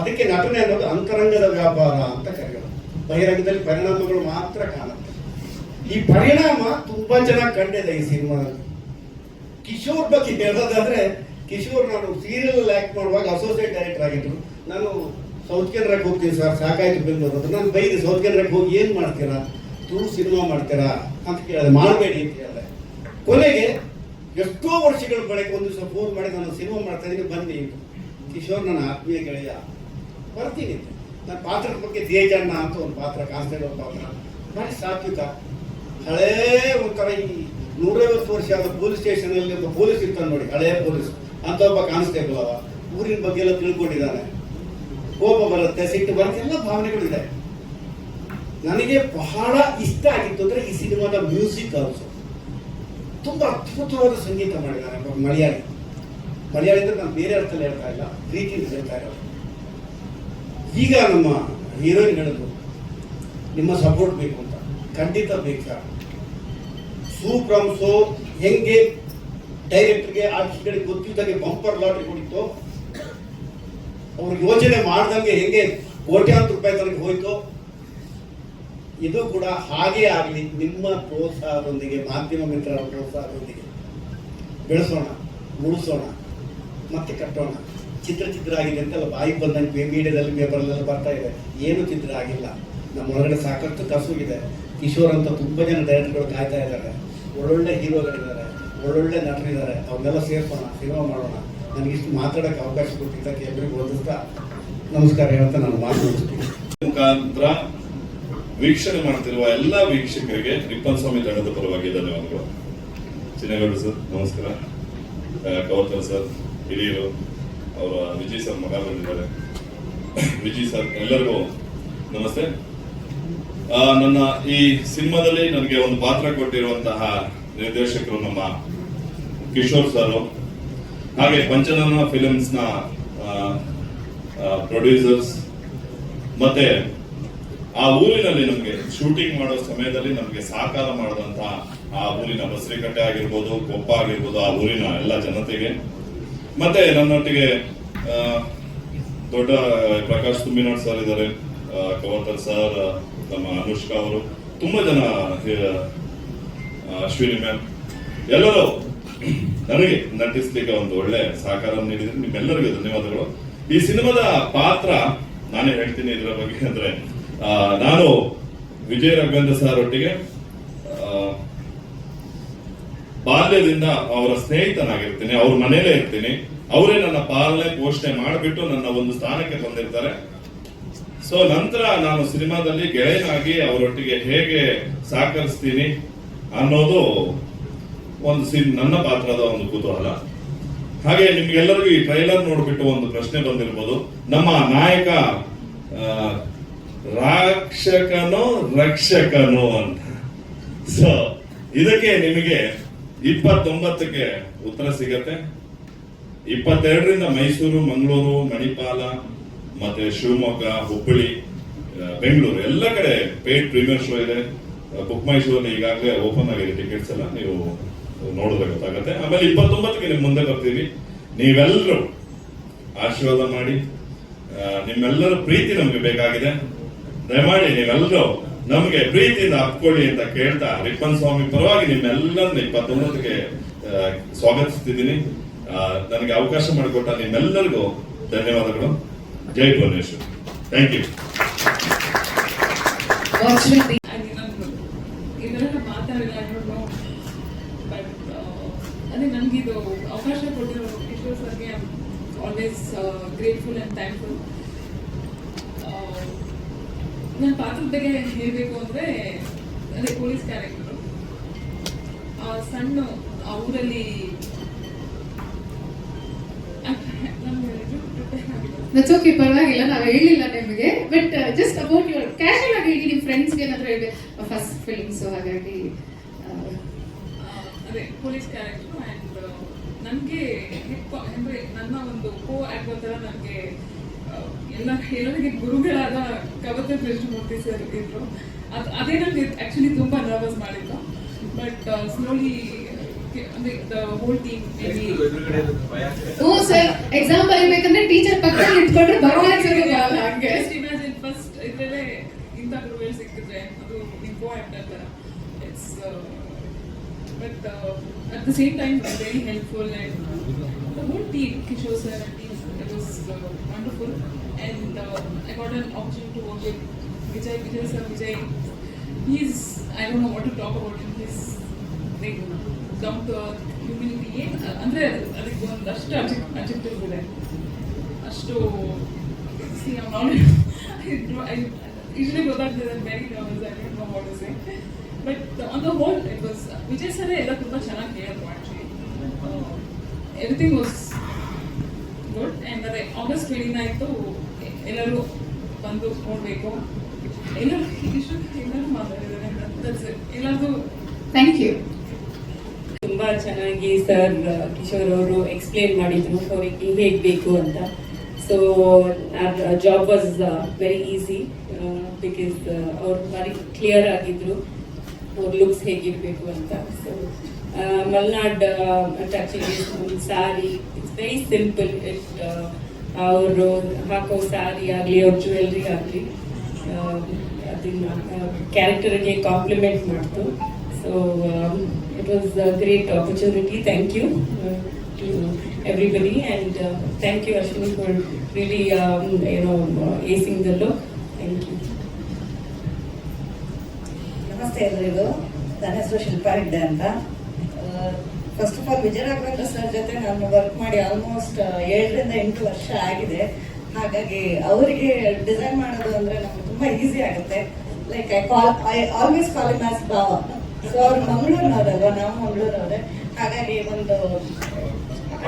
ಅದಕ್ಕೆ ನಟನೆ ಅನ್ನೋದು ಅಂತರಂಗದ ವ್ಯಾಪಾರ ಅಂತ ಕರೆಯೋದು. ಬಹಿರಂಗದಲ್ಲಿ ಪರಿಣಾಮಗಳು ಮಾತ್ರ ಕಾಣುತ್ತೆ. ಈ ಪರಿಣಾಮ ತುಂಬಾ ಚೆನ್ನಾಗಿ ಕಂಡಿದೆ ಈ ಸಿನಿಮಾದಲ್ಲಿ. ಕಿಶೋರ್ ಬಗ್ಗೆ ಹೇಳೋದಾದ್ರೆ, ಕಿಶೋರ್ ನಾನು ಸೀರಿಯಲ್ ಆಕ್ಟ್ ಮಾಡುವಾಗ ಅಸೋಸಿಯೇಟ್ ಡೈರೆಕ್ಟರ್ ಆಗಿದ್ರು. ನಾನು ಸೌತ್ ಕೇಂದ್ರಕ್ಕೆ ಹೋಗ್ತೀನಿ ಸರ್, ಸಾಕಾಯ್ತು ಬೆಂಗಳೂರು ಅಂತ. ನಾನು ಬೈದೆ, ಸೌತ್ ಕೇಂದ್ರಕ್ಕೆ ಹೋಗಿ ಏನ್ ಮಾಡ್ತೀರಾ, ತುಳು ಸಿನಿಮಾ ಮಾಡ್ತೀರಾ ಅಂತ ಕೇಳಿದೆ. ಮಾಡಬೇಡಿ ಅಂತ ಹೇಳಿದೆ. ಕೊನೆಗೆ ಎಷ್ಟೋ ವರ್ಷಗಳ ಬಳಿಕ ಒಂದು ದಿವಸ ಫೋನ್ ಮಾಡಿ, ನಾನು ಸಿನಿಮಾ ಮಾಡ್ತಾ ಇದ್ದೀನಿ ಬನ್ನಿ. ಕಿಶೋರ್ ನನ್ನ ಆತ್ಮೀಯ ಗೆಳೆಯ, ಬರ್ತೀನಿ. ನನ್ನ ಪಾತ್ರದ ಬಗ್ಗೆ ದೇಜಣ್ಣ ಅಂತ ಒಂದು ಪಾತ್ರ, ಕಾನ್ಸ್ಟೇಬಲ್ ಪಾತ್ರ, ಭಾರಿ ಸಾತ್ವಿಕ, ಹಳೇ ಒಂಥರ ಈ 150 ವರ್ಷ ಆದ ಪೊಲೀಸ್ ಸ್ಟೇಷನ್ ಅಲ್ಲಿ ಒಬ್ಬ ಪೊಲೀಸ್ ಇರ್ತಾನೆ ನೋಡಿ, ಹಳೇ ಪೊಲೀಸ್ ಅಂತ ಒಬ್ಬ ಕಾನ್ಸ್ಟೇಬಲ್. ಅವ ಊರಿನ ಬಗ್ಗೆ ಎಲ್ಲ ತಿಳ್ಕೊಂಡಿದ್ದಾನೆ. ಕೋಪ ಬರುತ್ತೆ, ಸಿಟ್ಟು ಬರುತ್ತೆ, ಎಲ್ಲ ಭಾವನೆಗಳಿದೆ. ನನಗೆ ಬಹಳ ಇಷ್ಟ ಆಗಿತ್ತು ಅಂದ್ರೆ ಈ ಸಿನಿಮಾದ ಮ್ಯೂಸಿಕ್ ಆಲ್ಸೋ. ತುಂಬಾ ಅದ್ಭುತವಾದ ಸಂಗೀತ ಮಾಡಿದ್ದಾರೆ ಮಲಯಾಳಿ ಅಂದ್ರೆ ನಾನು ಬೇರೆ ಅರ್ಥದಲ್ಲಿ ಹೇಳ್ತಾ ಇಲ್ಲ, ಪ್ರೀತಿಯಿಂದ ಹೇಳ್ತಾ ಇರೋದು. ಈಗ ನಮ್ಮ ಹೀರೋಯಿನ್ ಹೇಳಿದ್ರು ನಿಮ್ಮ ಸಪೋರ್ಟ್ ಬೇಕು ಅಂತ. ಖಂಡಿತ ಬೇಕಾ. ಸೂಪ್ರಮ್ ಸೋ ಹೆಂಗೆ ಡೈರೆಕ್ಟರ್ಗೆ ಆರ್ಟಿಸ್ಟ್ಗಳಿಗೆ ಗೊತ್ತಿದ್ದಂಗೆ ಬಂಪರ್ ಲಾಟ್ರಿ ಹೊಡಿತು, ಅವ್ರು ಯೋಚನೆ ಮಾಡ್ದಂಗೆ ಹೆಂಗೆ ಕೋಟ್ಯಾಂತರ ರೂಪಾಯಿ ತನಕ ಹೋಯ್ತು, ಇದು ಕೂಡ ಹಾಗೇ ಆಗಲಿ. ನಿಮ್ಮ ಪ್ರೋತ್ಸಾಹದೊಂದಿಗೆ, ಮಾಧ್ಯಮ ಮಿತ್ರರ ಪ್ರೋತ್ಸಾಹದೊಂದಿಗೆ ಬೆಳೆಸೋಣ, ಉಳಿಸೋಣ, ಮತ್ತೆ ಕಟ್ಟೋಣ. ಚಿತ್ರ ಆಗಿದೆ ಅಂತೆಲ್ಲ ಬಾಯಿಗೆ ಬಂದಂಗೆ ಮೀಡಿಯಾದಲ್ಲಿ ಪೇಪರ್ಲೆಲ್ಲ ಬರ್ತಾ ಇದೆ. ಏನು ಚಿತ್ರ ಆಗಿಲ್ಲ. ನಮ್ಮ ಒಳಗಡೆ ಸಾಕಷ್ಟು ಕಸುವಿದೆ. ಕಿಶೋರ್ ಅಂತ ತುಂಬಾ ಜನ ಡೈರೆಕ್ಟರ್ಗಳು ಕಾಯ್ತಾ ಇದ್ದಾರೆ. ಒಳ್ಳೊಳ್ಳೆ ಹೀರೋಗಳಿದ್ದಾರೆ, ಒಳ್ಳೊಳ್ಳೆ ನಟರಿದ್ದಾರೆ. ಅವ್ರನ್ನೆಲ್ಲ ಸೇರ್ಸೋಣ, ಸಿನಿಮಾ ಮಾಡೋಣ. ನನಗಿಷ್ಟು ಮಾತಾಡೋಕ್ಕೆ ಅವಕಾಶ ಕೊಟ್ಟಿದ್ದಕ್ಕೆ ಎಲ್ಲರಿಗೂ ಓದಿಸ್ತಾ ನಮಸ್ಕಾರ ಹೇಳ್ತಾ ನಾನು ಮಾತನಾಡ್ತೀನಿ. ಮುಖಾಂತರ ವೀಕ್ಷಣೆ ಮಾಡ್ತಿರುವ ಎಲ್ಲ ವೀಕ್ಷಕರಿಗೆ ರಿಪ್ಪನ್ ಸ್ವಾಮಿ ತಂಡದ ಪರವಾಗಿ ಧನ್ಯವಾದಗಳು. ಚಿನ್ನೇಗೌಡ ಸರ್ ನಮಸ್ಕಾರ, ಕವರ್ತರ್ ಸರ್ ಹಿರಿಯರು, ಅವರ ವಿಜಯ್ ಸರ್ ಮಗ ಬಂದಿದ್ದಾರೆ, ವಿಜಯ್ ಸರ್ ಎಲ್ಲರಿಗೂ ನಮಸ್ತೆ. ನನ್ನ ಈ ಸಿನಿಮಾದಲ್ಲಿ ನನಗೆ ಒಂದು ಪಾತ್ರ ಕೊಟ್ಟಿರುವಂತಹ ನಿರ್ದೇಶಕರು ನಮ್ಮ ಕಿಶೋರ್ ಸರ್, ಹಾಗೆ ಪಂಚನನ ಫಿಲ್ಮ್ಸ್ ನ ಪ್ರೊಡ್ಯೂಸರ್ಸ್, ಮತ್ತೆ ಆ ಊರಿನಲ್ಲಿ ನಮಗೆ ಶೂಟಿಂಗ್ ಮಾಡೋ ಸಮಯದಲ್ಲಿ ನಮಗೆ ಸಹಕಾರ ಮಾಡಿದಂತಹ ಆ ಊರಿನ ಬಸರಿಕಟ್ಟೆ ಆಗಿರ್ಬೋದು, ಕೊಪ್ಪ ಆಗಿರ್ಬೋದು, ಆ ಊರಿನ ಎಲ್ಲ ಜನತೆಗೆ, ಮತ್ತೆ ನನ್ನೊಟ್ಟಿಗೆ ದೊಡ್ಡ ಪ್ರಕಾಶ್ ತುಂಬಿನಾಡ್ ಸರ್ ಇದ್ದಾರೆ, ಕವರ್ತರ್ ಸರ್, ನಮ್ಮ ಅನುಷ್ಕಾ ಅವರು, ತುಂಬಾ ಜನ, ಅಶ್ವಿನಿ ಮ್ಯಾಮ್, ಎಲ್ಲರೂ ನನಗೆ ನಟಿಸ್ಲಿಕ್ಕೆ ಒಂದು ಒಳ್ಳೆ ಸಹಕಾರ ನೀಡಿದ್ರೆ ನಿಮ್ಮೆಲ್ಲರಿಗೂ ಧನ್ಯವಾದಗಳು. ಈ ಸಿನಿಮಾದ ಪಾತ್ರ ನಾನೇ ಹೇಳ್ತೀನಿ ಇದರ ಬಗ್ಗೆ. ಅಂದ್ರೆ ನಾನು ವಿಜಯ ರಾಘವೇಂದ್ರ ಸರ್ ಒಟ್ಟಿಗೆ ಬಾಲ್ಯದಿಂದ ಅವರ ಸ್ನೇಹಿತನಾಗಿರ್ತೀನಿ, ಅವ್ರ ಮನೇಲೇ ಇರ್ತೀನಿ. ಅವರೇ ನನ್ನ ಪಾಲನೆ ಪೋಷಣೆ ಮಾಡಿಬಿಟ್ಟು ನನ್ನ ಒಂದು ಸ್ಥಾನಕ್ಕೆ ತಂದಿರ್ತಾರೆ. ಸೊ ನಂತರ ನಾನು ಸಿನಿಮಾದಲ್ಲಿ ಗೆಳೆಯನಾಗಿ ಅವರೊಟ್ಟಿಗೆ ಹೇಗೆ ಸಹಕರಿಸ್ತೀನಿ ಅನ್ನೋದು ಒಂದು ನನ್ನ ಪಾತ್ರದ ಒಂದು ಕುತೂಹಲ. ಹಾಗೆ ನಿಮ್ಗೆಲ್ಲರಿಗೂ ಈ ಟ್ರೈಲರ್ ನೋಡ್ಬಿಟ್ಟು ಒಂದು ಪ್ರಶ್ನೆ ಬಂದಿರ್ಬೋದು, ನಮ್ಮ ನಾಯಕ ರಾಕ್ಷಕನೋ ರಕ್ಷಕನೋ ಅಂತ. ಸೊ ಇದಕ್ಕೆ ನಿಮಗೆ 29ಕ್ಕೆ ಉತ್ತರ ಸಿಗತ್ತೆ. 22ರಿಂದ ಮೈಸೂರು, ಮಂಗಳೂರು, ಮಣಿಪಾಲ, ಮತ್ತೆ ಶಿವಮೊಗ್ಗ, ಹುಬ್ಬಳ್ಳಿ, ಬೆಂಗಳೂರು ಎಲ್ಲ ಕಡೆ ಪೇಡ್ ಪ್ರೀಮಿಯರ್ ಶೋ ಇದೆ. ಬುಕ್ ಮೈ ಶೋ ಅಲ್ಲಿ ಈಗಾಗಲೇ ಓಪನ್ ಆಗಿದೆ ಟಿಕೆಟ್ಸ್ ಎಲ್ಲ, ನೀವು ನೋಡಿದ್ರೆ ಗೊತ್ತಾಗುತ್ತೆ. ಆಮೇಲೆ 29ಕ್ಕೆ ನಿಮ್ ಮುಂದೆ ಬರ್ತೀವಿ. ನೀವೆಲ್ಲರೂ ಆಶೀರ್ವಾದ ಮಾಡಿ, ನಿಮ್ಮೆಲ್ಲರ ಪ್ರೀತಿ ನಮ್ಗೆ ಬೇಕಾಗಿದೆ. ದಯಮಾಡಿ ನೀವೆಲ್ಲರೂ ನಮ್ಗೆ ಪ್ರೀತಿಯಿಂದ ಅಪ್ಕೊಳ್ಳಿ ಅಂತ ಕೇಳ್ತಾ ರಿಪ್ಪನ್ ಸ್ವಾಮಿ ಪರವಾಗಿ ನಿಮ್ಮೆಲ್ಲರನ್ನ 29ಕ್ಕೆ ಸ್ವಾಗತಿಸ್ತಿದ್ದೀನಿ. ನನಗೆ ಅವಕಾಶ ಮಾಡಿಕೊಟ್ಟ ನಿಮ್ಮೆಲ್ಲರಿಗೂ ಧನ್ಯವಾದಗಳು. ಜೈ ಭುವನೇಶ್ವರ್. Thank you. ಇದೆಲ್ಲ ಮಾತಾಡಿಲ್ಲ, ಅದೇ ನನ್ಗಿದು ಅವಕಾಶ ಕೊಟ್ಟಿರೋ ಕಿಶೋರ್ ಸರ್ಗೆ ಆಲ್ವೇಸ್ ಗ್ರೇಟ್ಫುಲ್ ಅಂಡ್ ಥ್ಯಾಂಕ್ಫುಲ್. ನನ್ನ ಪಾತ್ರದ ಬಗ್ಗೆ ಹೇಳಬೇಕು ಅಂದರೆ ಅದೇ ಪೊಲೀಸ್ ಕ್ಯಾರೆಕ್ಟರು ಸಣ್ಣ ಆ ಊರಲ್ಲಿ ದಟ್ಸ್ ಓಕೆ, ಪರವಾಗಿಲ್ಲ, ನಾವು ಹೇಳಿಲ್ಲ ನಿಮಗೆ. But just about your casual ಆಗಿ ಹೇಳಿ, ನಿಮ್ಮ ಫ್ರೆಂಡ್ಸ್ಗೆ ಏನಾದರೂ ಫಸ್ಟ್ ಫಿಲ್ಮ್ಸು, ಹಾಗಾಗಿ ಅದೇ ಪೊಲೀಸ್ ಕ್ಯಾರೆಕ್ಟರ್. ಆ್ಯಂಡ್ ನನಗೆ ಅಂದರೆ ನನ್ನ ಒಂದು ಕೋ ಆ್ಯಕ್ಟರ್ ಥರ ನನಗೆ ಎಲ್ಲರಿಗೆ ಗುರುಗಳಾದ ಕವತೆ ಕೃಷ್ಣಮೂರ್ತಿ ಸರ್ ಇದ್ರು. ಅದೇ ನನಗೆ ಆ್ಯಕ್ಚುಲಿ ತುಂಬ ನರ್ವಸ್ ಮಾಡಿತ್ತು. ಬಟ್ ಸ್ಲೋಲಿ ಅಂದರೆ ದ ಹೋಲ್ ಟೀಮ್ ಹ್ಞೂ ಸರ್, ಎಕ್ಸಾಮ್ ಬರೀಬೇಕಂದ್ರೆ ಟೀಚರ್ ಪಕ್ಕದಲ್ಲಿ ನಿಂತ್ಕೊಂಡ್ರೆ ಬರಲ್ಲ ಹಂಗೆ. ಜಸ್ಟ್ ಇಮ್ಯಾಜಿನ್ ಫಸ್ಟ್ ಇದರಲ್ಲೇ ಇಂಥ ಗುರುಗಳು ಸಿಕ್ಕಿದ್ರೆ ಅದು ನಿಮ್ಮ ಕೋ ಆ್ಯಕ್ಟರ್ ಥರ. It's but at the same time very helpful, and the whole team, Kishore sir and team, it was wonderful. And I got an opportunity to work with Vijay sir. He's, I don't know what to talk about him. He's like down to earth, humility, andre adike ondashtu adjectives ಇದೆ. ಅಷ್ಟು see I'm not I usually go back there and very nervous, I don't know what to say. But on the whole, it was Vijay sir ಎಲ್ಲ ತುಂಬ ಚೆನ್ನಾಗಿ ಹೇಳಿದ್ರು actually. Everything was good. And ಅದೇ August 29th ಎಲ್ಲರೂ ಬಂದು ನೋಡಬೇಕು. ಎಲ್ಲರೂ ಮಾತಾಡಿದ್ದಾರೆ. That's it. ಎಲ್ಲರೂ ಥ್ಯಾಂಕ್ ಯು. ತುಂಬಾ ಚೆನ್ನಾಗಿ ಸರ್ ಕಿಶೋರ್ ಅವರು ಎಕ್ಸ್ಪ್ಲೇನ್ ಮಾಡಿದ್ರು ಅವ್ರಿಗೆ ಹೇಗೆ ಬೇಕು ಅಂತ. So job was very easy because ಅವ್ರು ಭಾರಿ ಕ್ಲಿಯರ್ ಆಗಿದ್ರು ಅವ್ರ ಲುಕ್ಸ್ ಹೇಗಿರಬೇಕು ಅಂತ. So Malnad touching sari it's very simple. ಅವರು ಹಾಕೋ ಸ್ಯಾರಿ ಆಗಲಿ ಅವ್ರ ಜ್ಯುವೆಲ್ರಿ ಆಗಲಿ ಅದನ್ನ ಕ್ಯಾರೆಕ್ಟರ್ಗೆ ಕಾಂಪ್ಲಿಮೆಂಟ್ ಮಾಡ್ತು. So it was a great opportunity. Thank you to everybody, and thank you Ashwini for really acing the look. Thank you. ನಮಸ್ತೆ ಎಲ್ಲರಿಗೂ. ನನ್ನ ಹೆಸರು ಶಿಲ್ಪಾ ಹೆಗ್ಡೆ ಅಂತ. First of all Vijaya Raghavendra sir ಜೊತೆ ನಾನು ವರ್ಕ್ ಮಾಡಿ ಆಲ್ಮೋಸ್ಟ್ 7 ರಿಂದ 8 ವರ್ಷ ಆಗಿದೆ. ಹಾಗಾಗಿ ಅವರಿಗೆ ಡಿಸೈನ್ ಮಾಡೋದು ಅಂದರೆ ನಮ್ಗೆ ತುಂಬ ಈಸಿ ಆಗುತ್ತೆ. Like I always call him as ಭಾವ. ಸೊ ಅವ್ರು ಮಂಗಳೂರಿನವರಲ್ವ, ನಾವು ಮಂಗಳೂರವ್ರೆ. ಹಾಗಾಗಿ ಒಂದು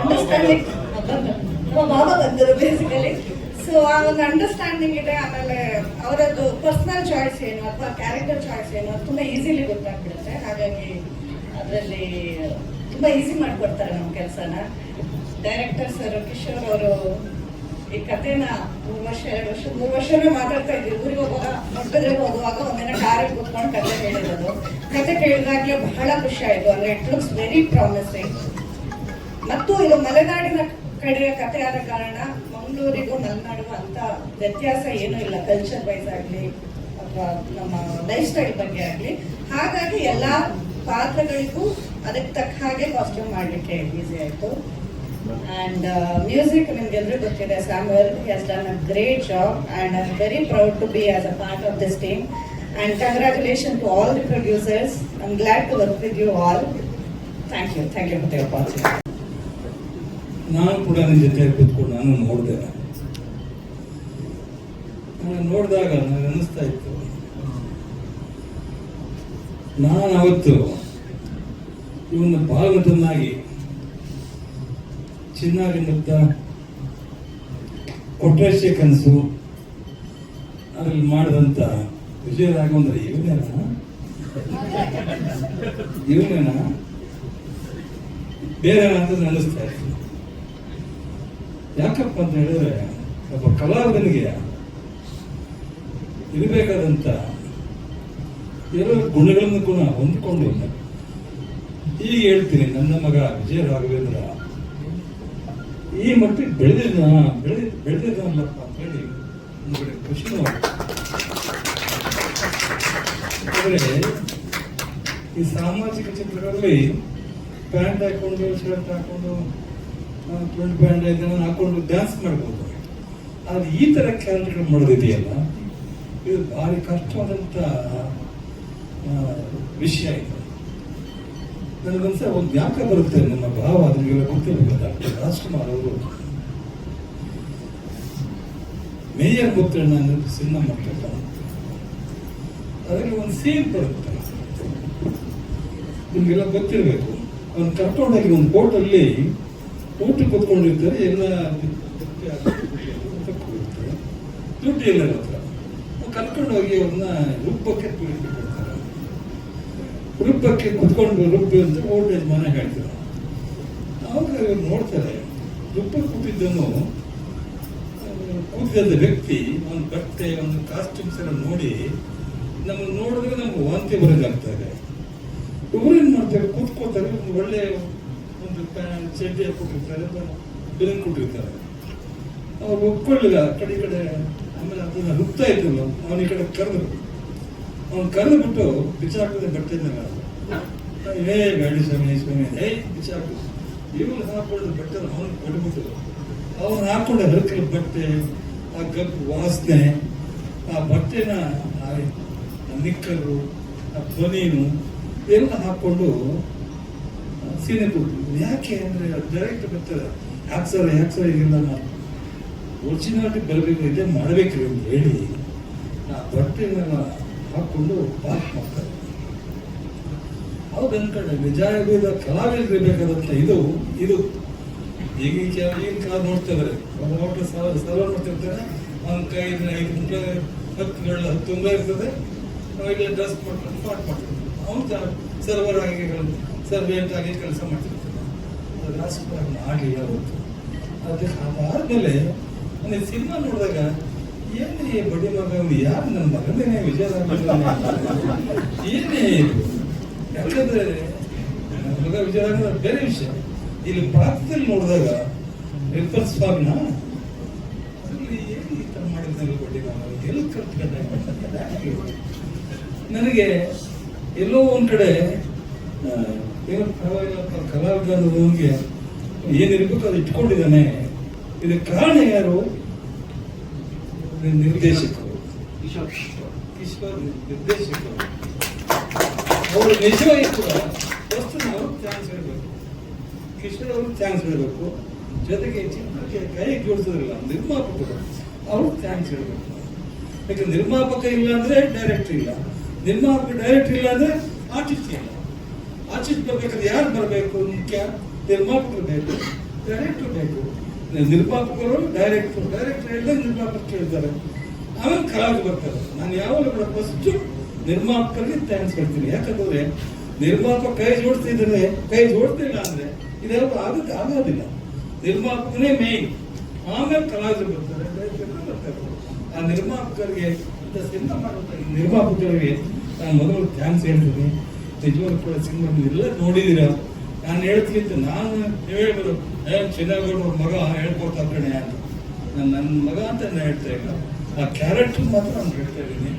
ಅಂಡರ್ಸ್ಟ್ಯಾಂಡಿಂಗ್ ನಮ್ಮ ಭಾವ ಬಂದರು ಬೇಸಿಕಲಿ. ಸೊ ಆ ಒಂದು ಅಂಡರ್ಸ್ಟ್ಯಾಂಡಿಂಗ್ ಇದೆ. ಆಮೇಲೆ ಅವರದ್ದು ಪರ್ಸನಲ್ ಚಾಯ್ಸ್ ಏನು ಅಥವಾ ಕ್ಯಾರೆಕ್ಟರ್ ಚಾಯ್ಸ್ ಏನು ಅದು ತುಂಬ ಈಸಿಲಿ ಗೊತ್ತಾಗ್ಬಿಡುತ್ತೆ. ಹಾಗಾಗಿ ಅದರಲ್ಲಿ ತುಂಬ ಈಸಿ ಮಾಡಿಕೊಡ್ತಾರೆ ನಮ್ಮ ಕೆಲಸನ. ಡೈರೆಕ್ಟರ್ ಸರ್ ಕಿಶೋರ್ ಅವರು ಈ ಕಥೆನ 3 ವರ್ಷನೇ ಮಾತಾಡ್ತಾ ಇದ್ವಿ. ಊರಿಗೆ ಹೋಗುವಾಗ ಮೊಟ್ಟದ್ರಿಗೆ ಹೋಗುವಾಗ ಒಂದಿನ ಕಾರಲ್ಲಿ ಕೂತ್ಕೊಂಡು ಕಥೆ ಹೇಳಿರೋದು. ಕಥೆ ಕೇಳಿದಾಗಲೇ ಬಹಳ ಖುಷಿ ಆಯಿತು. ಅಂದರೆ ಇಟ್ ಲುಕ್ಸ್ ವೆರಿ ಪ್ರಾಮಿಸಿಂಗ್. ಮತ್ತು ಇದು ಮಲೆನಾಡಿನ ಕಡೆಯ ಕಥೆ ಆದ ಕಾರಣ ಮಂಗಳೂರಿಗೂ ಮಲೆನಾಡಿಗೂ ಅಂತ ವ್ಯತ್ಯಾಸ ಏನೂ ಇಲ್ಲ, ಕಲ್ಚರ್ ವೈಸ್ ಆಗಲಿ ಅಥವಾ ನಮ್ಮ ಲೈಫ್ ಸ್ಟೈಲ್ ಬಗ್ಗೆ ಆಗಲಿ. ಹಾಗಾಗಿ ಎಲ್ಲ ಪಾತ್ರಗಳಿಗೂ ಅದಕ್ಕೆ ತಕ್ಕ ಹಾಗೆ ಕಾಸ್ಟ್ಯೂಮ್ ಮಾಡಲಿಕ್ಕೆ ಈಸಿ ಆಯಿತು. And music, ನಿಮ್ಗೆಲ್ಲರೂ ಗೊತ್ತಿದೆ, Samuel, he has done a great job and I'm very proud to be as a part of this team. And congratulations to all the producers. I'm glad to work with you all. Thank you for the opportunity. ನಾನು ಕೂಡ ನನ್ನ ಜೊತೆ ಕೂತ್ಕೊಂಡು ನಾನು ನೋಡಿದೆ. ನೋಡಿದಾಗ ನನಗೆ ಅನ್ನಿಸ್ತಾ ಇತ್ತು, ನಾನು ಅವತ್ತು ಇವನ್ನ ಭಾಗವತನಾಗಿ ಚಿನ್ನಾರಿ ಮುತ್ತ ಕೊಟ್ರಷ್ಟೇ ಕನಸು ಅದ್ರಲ್ಲಿ ಮಾಡಿದಂತ ವಿಜಯ ರಾಘವೇಂದ್ರ ಇವನೇನ ಬೇರೆ ಅಂತ ಅನ್ನಿಸ್ತಾ ಇತ್ತು. ಯಾಕಪ್ಪ ಅಂತ ಹೇಳಿದ್ರೆ ಒಬ್ಬ ಕಲಾವಿದನಿಗೆ ಇರಬೇಕಾದಂತ ಎಲ್ಲ ಗುಣಗಳನ್ನು ಕೂಡ ಹೊಂದ್ಕೊಂಡು ಈಗ ಹೇಳ್ತೀನಿ, ನನ್ನ ಮಗ ವಿಜಯ ರಾಘವೇಂದ್ರ ಈ ಮಟ್ಟಿಗೆ ಬೆಳೆದಿದ್ದಲ್ಲಪ್ಪ ಅಂತ ಹೇಳಿ ಒಂದು ಖುಷಿನೂ ಆದರೆ ಈ ಸಾಮಾಜಿಕ ಚಿತ್ರಗಳಲ್ಲಿ ಪ್ಯಾಂಟ್ ಹಾಕೊಂಡು ಶರ್ಟ್ ಹಾಕೊಂಡು ಫ್ರಂಟ್ ಪ್ಯಾಂಟ್ ಇದನ್ನು ಹಾಕೊಂಡು ಡ್ಯಾನ್ಸ್ ಮಾಡ್ಬೋದು. ಆದರೆ ಈ ಥರ ಕ್ಯಾರೆಕ್ಟರ್ ಮಾಡೋದಿದೆಯಲ್ಲ, ಇದು ಭಾರಿ ಕಷ್ಟವಾದಂಥ ವಿಷಯ ಇದು. ನನಗೊಂದ್ಸ ಒಂದು ಜ್ಞಾಪಕ ಬರುತ್ತೆ, ನಮ್ಮ ಭಾವ ಅದನ್ನೆಲ್ಲ ಗೊತ್ತಿರಬೇಕು. ಡಾಕ್ಟರ್ ರಾಜ್ಕುಮಾರ್ ಅವರು ಮೇಯರ್ ಮುತ್ತಣ್ಣ ಅನ್ನೋದು ಸಿನಿಮಾ ಮಾಡ್ತಾರೆ. ಅದರಲ್ಲಿ ಒಂದು ಸೀನ್ ಬರುತ್ತೆ, ನಿಮಗೆಲ್ಲ ಗೊತ್ತಿರಬೇಕು. ಅವ್ನು ಕರ್ಕೊಂಡೋಗಿ ಒಂದು ಬೋಟಲ್ಲಿ ಊಟಕ್ಕೆ ಕೂತ್ಕೊಂಡಿರ್ತಾರೆ, ಎಲ್ಲ ದುಡ್ಡು ಇಲ್ಲ ಹತ್ರ. ಕರ್ಕೊಂಡೋಗಿ ಅವ್ರನ್ನ ರುಬ್ಬಕ್ಕೆ ಕೊಡ್ತಾರೆ. ರುಬ್ಬಕ್ಕೆ ಕುತ್ಕೊಂಡು ರುಬ್ಬಿ ಅಂತ ಓಲ್ಡ್ ಏಜ್ ಮನೆ ಹೇಳ್ತಾರೆ. ಅವಾಗ ಇವ್ರು ನೋಡ್ತಾರೆ, ರುಬ್ಬಕ್ಕೆ ಕೂತಿದ್ದನು ಕೂತಿದ್ದ ವ್ಯಕ್ತಿ ಒಂದು ಬಟ್ಟೆ ಒಂದು ಕಾಸ್ಟ್ಯೂಮ್ಸ್ ಎಲ್ಲ ನೋಡಿ ನಮ್ಗೆ ನೋಡಿದ್ರೆ ನಮ್ಗೆ ವಾಂತಿ ಬರೋದಾಗ್ತಾ ಇದೆ. ಇವ್ರೇನ್ ಮಾಡ್ತಾರೆ, ಕೂತ್ಕೋತಾರೆ, ಒಂದು ಒಳ್ಳೆ ಒಂದು ಚಡ್ಡಿ ಕೊಟ್ಟಿರ್ತಾರೆ, ಬಿಲನ್ ಕೊಟ್ಟಿರ್ತಾರೆ. ಅವ್ರು ಒಪ್ಕೊಳ್ಳಿಲ್ಲ, ಆ ಕಡೆ ಈ ಕಡೆ. ಆಮೇಲೆ ಅದನ್ನ ರುಬ್ತಾ ಇದ್ದಲ್ಲ, ಅವನ ಈ ಕಡೆ ಕರೆದ್ರು. ಅವ್ನು ಕರೆದು ಬಿಟ್ಟು ಬಿಚ್ಚಾಕಿದ ಬಟ್ಟೆನೆಲ್ಲ, ಏ ಬೇಡಿ ಸ್ವಾಮಿ ಸ್ವಾಮಿ, ಬಿಚ್ಚಾಕು. ಇವ್ರು ಹಾಕೊಂಡು ಬಟ್ಟೆ ಅವನಿಗೆ ಕೊಟ್ಬಿಟ್ಟು ಅವನು ಹಾಕೊಂಡ ಹರಕಲ ಬಟ್ಟೆ, ಆ ಗಬ್ಬು ವಾಸನೆ, ಆ ಬಟ್ಟೆನ ನಿಕ್ಕರು, ಆ ಬನೀನು ಎಲ್ಲ ಹಾಕೊಂಡು ಸೀನೆ ಕೊಡ್ತೀವಿ. ಯಾಕೆ ಅಂದರೆ ಡೈರೆಕ್ಟ್ ಬರ್ತಾರೆ, ಯಾಕೆ ಸರ್ ಈಗೆಲ್ಲ ಒರಿಜಿನಾಲಿಟಿ ಬರಬೇಕು, ಇದೇ ಮಾಡಬೇಕ್ರಿ ಅಂತ ಹೇಳಿ ಆ ಬಟ್ಟೆನೆಲ್ಲ ಹಾಕೊಂಡು ಪಾಕ್ ಮಾಡ್ತಾರೆ. ಅವ್ರು ಅನ್ಕೊಂಡೆ ನಿಜಾಗಿದ ಕಲಾವಿದರಿರ್ಬೇಕಾದಂಥ ಇದು ಈಗಿನ ಕಾಲ ನೋಡ್ತಾ ಇದ್ದಾರೆ. ಹೋಟ್ಲು ಸರ್ವರ್ ಮಾಡ್ತಿರ್ತಾರೆ, ಅವ್ನ ಕೈ 5 ಗಂಟೆ 10 ತುಂಬ ಇರ್ತದೆ, ಇಲ್ಲಿ ಡ್ರೆಸ್ ಮಾಡ್ಕೊಂಡು ಪಾಟ್ ಮಾಡ್ತಾರೆ. ಅವ್ನು ಸರ್ವರ್ ಆಗಿ ಸರ್ವೆಂಟ್ ಆಗಿ ಕೆಲಸ ಮಾಡ್ತಿರ್ತಾರೆ. ಅದು ರಾಜಕಾರಣ ಆಗಲಿಲ್ಲ ಅವತ್ತು. ಅದಕ್ಕೆ ಅದಾದ್ಮೇಲೆ ನನಗೆ ಸಿನಿಮಾ ನೋಡಿದಾಗ ಏನೇ ಬಡಿ ಮಗ, ಯಾರು ನನ್ನ ಮಗನೇನೆ ವಿಜಯರಾಘವೇಂದ್ರ ಏನೇ ಇದು. ಯಾಕಂದ್ರೆ ಮಗ ವಿಜಯರಾಘವೇಂದ್ರ ಬೇರೆ ವಿಷಯ. ಇಲ್ಲಿ ಪಾತ್ರದಲ್ಲಿ ನೋಡಿದಾಗ ರಿಪ್ಪನ್ ಸ್ವಾಮಿನ ಅದರಲ್ಲಿ ಏನು ಈ ಥರ ಮಾಡಿದ್ನಲ್ಲ ಬಡ್ಡಿ ಮಗ, ಎಲ್ಲಿ ಕಲ್ತ್ಕೊಂಡ. ನನಗೆ ಎಲ್ಲೋ ಒಂದ್ ಕಡೆ ಏನೋ ಪರವಾಗಿಲ್ಲಪ್ಪ, ಕಲಾವಿದ ಅನ್ನೋದವನಿಗೆ ಏನಿರ್ಬೇಕು ಅದು ಇಟ್ಕೊಂಡಿದ್ದಾನೆ. ಇದಕ್ಕೆ ಕಾರಣ ಯಾರು? ನಿರ್ದೇಶಕರು, ಕಿಶೋರ್ ನಿರ್ದೇಶಕರು. ಅವರು ನಿಜವಾಗಿ ಕೂಡ ಫಸ್ಟ್ ನಾವು ಚಾನ್ಸ್ ಹೇಳಬೇಕು, ಕಿಶೋರ್ ಅವ್ರಿಗೆ ಚಾನ್ಸ್ ಹೇಳಬೇಕು. ಜೊತೆಗೆ ಚಿತ್ರಕ್ಕೆ ಕೈಗೆ ಜೋಡಿಸೋದಿಲ್ಲ ನಿರ್ಮಾಪಕರು, ಅವ್ರು ಚಾನ್ಸ್ ಹೇಳಬೇಕು. ಯಾಕಂದ್ರೆ ನಿರ್ಮಾಪಕ ಇಲ್ಲ ಅಂದ್ರೆ ಡೈರೆಕ್ಟರ್ ಇಲ್ಲ, ನಿರ್ಮಾಪಕ ಡೈರೆಕ್ಟರ್ ಇಲ್ಲ ಅಂದ್ರೆ ಆರ್ಟಿಸ್ಟ್ ಇಲ್ಲ. ಆರ್ಟಿಸ್ಟ್ ಬರ್ಬೇಕಾದ್ರೆ ಯಾರು ಬರಬೇಕು? ಮುಖ್ಯ ನಿರ್ಮಾಪಕರು ಬೇಕು, ಡೈರೆಕ್ಟರ್ ಬೇಕು. ನಿರ್ಮಾಪಕರು ಡೈರೆಕ್ಟರ್ ಹೇಳಿದ್ರೆ ನಿರ್ಮಾಪಕರು ಕೇಳ್ತಾರೆ, ಆಮೇಲೆ ಕಲಾವಿದರು ಬರ್ತಾರೆ. ನಾನು ಯಾವಾಗ ಕೂಡ ಫಸ್ಟ್ ನಿರ್ಮಾಪಕರಿಗೆ ಥ್ಯಾಂಕ್ಸ್ ಹೇಳ್ತೀನಿ. ಯಾಕಂದ್ರೆ ನಿರ್ಮಾಪಕ ಕೈ ಜೋಡಿಸ್ತಿದ್ರೆ, ಕೈ ಜೋಡಿಸ್ತಿಲ್ಲ ಅಂದ್ರೆ ಇದ್ಯಾವುದು ಆಗೋದಿಲ್ಲ. ನಿರ್ಮಾಪಕನೇ ಮೇನ್, ಆಮೇಲೆ ಕಲಾವಿದರು ಬರ್ತಾರೆ, ಡೈರೆಕ್ಟರ್ ಬರ್ತಾರೆ. ಆ ನಿರ್ಮಾಪಕರಿಗೆ ಸಿನಿಮಾ ಮಾಡುವಂತ ನಿರ್ಮಾಪಕರಿಗೆ ನಾನು ಮೊದಲು ಥ್ಯಾಂಕ್ಸ್ ಹೇಳ್ತೀನಿ. ನಿಜವಾಗ್ಲೂ ಕೂಡ ಸಿನಿಮಾ ಎಲ್ಲ ನೋಡಿದ್ದೀರಾ. ನಾನು ಹೇಳ್ತೀನಿ, ನಾನು ಹೇಳ್ಬೋದು ಚಿನ್ನಗೌಡ ಮಗ ಹೇಳ್ಕೊಡ್ತಾ ಕಣೆ ಅಂತ. ನನ್ನ ಮಗ ಅಂತ ನಾನು ಹೇಳ್ತಾ ಇಲ್ಲ, ಆ ಕ್ಯಾರೆಕ್ಟರ್ ಮಾತ್ರ ನಾನು ಹೇಳ್ತಾ ಇದ್ದೀನಿ.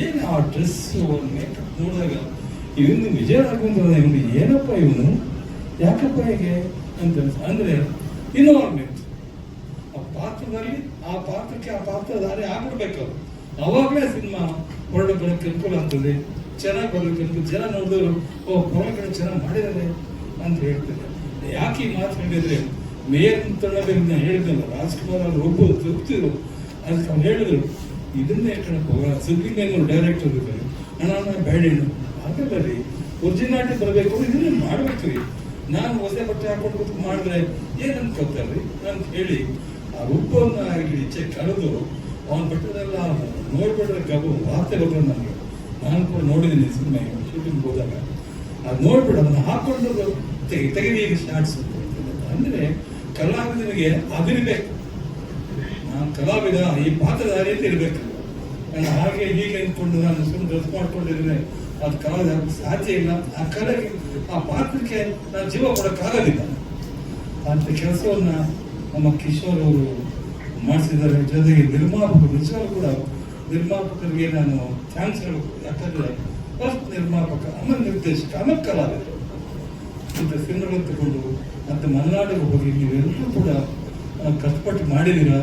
ಏನು ಆ ಡ್ರೆಸ್ಸು ಮೇಕಪ್ ನೋಡಿದಾಗ ಇವನು ವಿಜಯರಾಘವೇಂದ್ರ ಇವನು ಏನಪ್ಪ ಇವನು ಯಾಕಪ್ಪ ಹೇಗೆ ಅಂತ ಅಂದ್ರೆ ಇನ್ವಾಲ್ವ್ಮೆಂಟ್ ಆ ಪಾತ್ರದಲ್ಲಿ, ಆ ಪಾತ್ರಕ್ಕೆ ಆ ಪಾತ್ರಧಾರಿ ಆಗ್ಬಿಡ್ಬೇಕು. ಅವಾಗಲೇ ಸಿನಿಮಾ ಹೊರಡ ಬರೋಕ್ಕೆ ಅನುಕೂಲ ಆಗ್ತದೆ, ಚೆನ್ನಾಗಿ ಬರ್ಬೇಕು. ಜನ ನೋಡಿದವರು ಹೊರಗಡೆ ಚೆನ್ನಾಗಿ ಮಾಡಿದ್ದಾರೆ ಅಂತ ಹೇಳ್ತಾರೆ. ಯಾಕೆ ಈ ಮಾತು ಹೇಳಿದ್ರೆ, ಮೇಯರ್ ತಂಡದಿಂದ ಹೇಳಿದ್ನಲ್ಲ, ರಾಜ್ಕುಮಾರ್ ಅವರು ಒಬ್ಬ ತೃಪ್ತಿರು ಅದಕ್ಕೆ ಅವ್ರು ಹೇಳಿದ್ರು, ಇದನ್ನೇ ಕಣಕ್ಕೆ ಹೋಗ ಸಿದ್ದಿಮೇನೂರು ಡೈರೆಕ್ಟರ್ ಇದ್ದಾರೆ, ನಾನು ಬೇಡೇನು ಹಾಗಲ್ಲ ರೀ, ಒರಿಜಿನಾಲಿಟಿ ಬರಬೇಕು, ಇದನ್ನೇ ಮಾಡ್ಬೇಕ್ರಿ. ನಾನು ಹೊಸ ಬಟ್ಟೆ ಹಾಕೊಂಡು ಕೂತು ಮಾಡಿದ್ರೆ ಏನು ಅನ್ಕೋತಾರ್ರಿ ಅಂತ ಹೇಳಿ ಆ ರೂಪವನ್ನು ಇಲ್ಲಿ ಈಚೆ ಕಳೆದು ಅವನ ಬಟ್ಟೆಲ್ಲ ನೋಡ್ಬಿಟ್ರೆ ಗಬು ವಾರ್ತೆ ಬಂದ್ರೆ ನನಗೆ. ನಾನು ಕೂಡ ನೋಡಿದ್ದೀನಿ ಸಿನಿಮಾ ಶೂಟಿಂಗ್ ಹೋದಾಗ. ಅದು ನೋಡ್ಬಿಟ್ಟು ಅದನ್ನು ಹಾಕೊಂಡು ತೆಗೆದಿ ಶಾರ್ಟ್ಸ್ ಅಂದ್ರೆ ಕಲಾವಿದನಿಗೆ ಅದಿರ್ಬೇಕು. ನಾನು ಕಲಾವಿದ, ಈ ಪಾತ್ರಧಾರಿ ಅಂತ ಇರ್ಬೇಕು. ನಾನು ಹಾಗೆ ಹೀಗೆ ಅಂದ್ಕೊಂಡು ನಾನು ಸುಮ್ಮನೆ ಡ್ರೆಸ್ ಮಾಡ್ಕೊಂಡಿದ್ರೆ ಅದು ಕಲಾವಿದ ಸಾಧ್ಯ ಇಲ್ಲ. ಆ ಕಲೆಗೆ, ಆ ಪಾತ್ರಕ್ಕೆ ನಾನು ಜೀವ ಕೊಡೋಕ್ಕಾಗೋದಿಲ್ಲ ಅಂತ ಕೆಲಸವನ್ನ ನಮ್ಮ ಕಿಶೋರ್ ಅವರು ಮಾಡಿಸಿದ್ದಾರೆ. ಜೊತೆಗೆ ನಿರ್ಮಾಪಕರು ನಿಜವಾಗ್ಲೂ ಕೂಡ ನಿರ್ಮಾಪಕರಿಗೆ ನಾನು ಥ್ಯಾಂಕ್ಸ್ ಹೇಳಬೇಕು. ಯಾಕಂದ್ರೆ ಫಸ್ಟ್ ನಿರ್ಮಾಪಕ, ಆಮೇಲೆ ನಿರ್ದೇಶಕ, ಆಮೇಲೆ ಕಲಾವಿದರು ಇಂಥ ಸಿನಿಮಾಗಳನ್ನು ತಗೊಂಡು ಮತ್ತೆ ಮಲೆನಾಡಿಗೆ ಹೋಗಿ ನೀವೆಲ್ಲರೂ ಕೂಡ ಕಷ್ಟಪಟ್ಟು ಮಾಡಿದ್ದೀರಾ.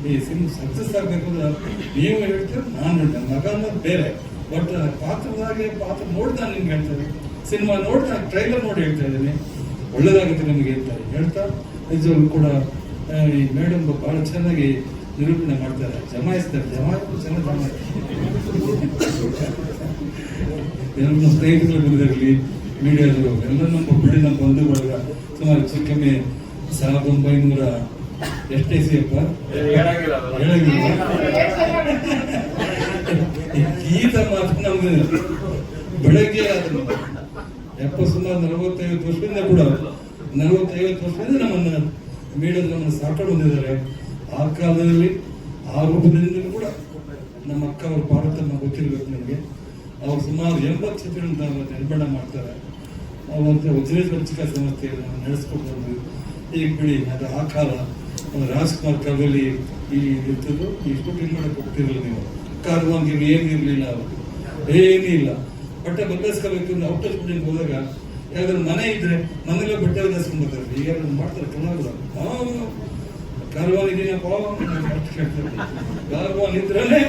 ಈ ಸಿನಿಮಾ ಸಕ್ಸಸ್ ಆಗಬೇಕು ಅಂದ್ರೆ ನೀವು ಹೇಳ್ತೀರ, ನಾನು ಹೇಳ್ತೇನೆ. ಮಗ ಅನ್ನೋದು ಬೇರೆ, ಬಟ್ ಪಾತ್ರದಾಗೆ ಪಾತ್ರ ನೋಡಿ ನಾನು ನಿಮ್ಗೆ ಹೇಳ್ತೇನೆ. ಸಿನಿಮಾ ನೋಡಿ ನಾನು ಟ್ರೈಲರ್ ನೋಡಿ ಹೇಳ್ತಾ ಇದ್ದೀನಿ, ಒಳ್ಳೇದಾಗುತ್ತೆ ನಿಮಗೆ ಅಂತ ಹೇಳ್ತಾ ನಿಜವಾಗ್ಲೂ ಕೂಡ ಈ ಮೇಡಮ್ ಬಹಳ ಚೆನ್ನಾಗಿ ನಿರೂಪಣೆ ಮಾಡ್ತಾರೆ, ಜಮಾಯಿಸ್ತಾರೆ. ಚೆನ್ನಾಗಿ ನಮ್ಮ ಸ್ನೇಹಿತರು ಬಂದಿರಲಿ, ಮೀಡಿಯಾದವರು ಎಲ್ಲ ನಮ್ಮ ಬಿಡಿ ನಮ್ಮ ಬಂಧು ಬಳಗ ಸುಮಾರು ಹೆಚ್ಚು ಕಮ್ಮಿ 1900 ಎಷ್ಟು ಇಸಿಯಪ್ಪ ಗೀತ ಮಾತ್ರ ನಮ್ದು ಬೆಳಗ್ಗೆ ಆದ್ರು 70 ಸುಮಾರು 45 ವರ್ಷದಿಂದ ಕೂಡ 40-50 ವರ್ಷದಿಂದ ನಮ್ಮನ್ನ ಮೀಡಿಯಾದ ನಮ್ಮನ್ನು ಸಾಕೊಂಡು ಬಂದಿದ್ದಾರೆ. ಆ ಕಾಲದಲ್ಲಿ ಆ ರೂಪದಿಂದ ಕೂಡ ನಮ್ಮ ಅಕ್ಕ ಅವ್ರ ಪಾರ್ವತಮ್ಮ ಗೊತ್ತಿರಬೇಕು ನನಗೆ. ಅವ್ರು ಸುಮಾರು 80 ಚಿತ್ರಗಳನ್ನ ನಿರ್ಮಾಣ ಮಾಡ್ತಾರೆ. ಅವತ್ತು ವಜ್ರೇಶ್ವರ ಚಿಕ್ಕ ಸಂಸ್ಥೆಯನ್ನು ನಡೆಸ್ಕೊಂಡು ಬಂದು ಈಗ ಬಿಡಿ ಅದು ಆ ಕಾಲ ರಾಜ್ಕುಮಾರ್ ಕಾಲದಲ್ಲಿ ಈ ಇರ್ತದ್ದು ಇಷ್ಟು ಮಾಡಕ್ಕೆ ಹೋಗ್ತಿರಲಿಲ್ಲ. ನೀವು ಕಾರಣವಾಗಿ ಏನಿರಲಿಲ್ಲ, ಏನೂ ಇಲ್ಲ. ಬಟ್ಟೆ ಬದಲಾಯಿಸ್ಕೋಬೇಕು ಅಂದ್ರೆ ಔಟ್ ಆಫ್ ಶೂಟಿಂಗ್ ಹೋದಾಗ ಯಾವ್ದಾದ್ರು ಮನೆ ಇದ್ರೆ ಮನೇಲೆ ಬಟ್ಟೆ ಬದಲಾಯಿಸ್ಕೊಂಡು ಬರ್ತಾರೆ. ಈಗ ಮಾಡ್ತಾರೆ ಕಲಾವಿದರು. ಕಾರ್ವಾನ್ ಇದೀನಪ್ಪ ಕಾರ್ವಾನ್ ಇದ್ರೇ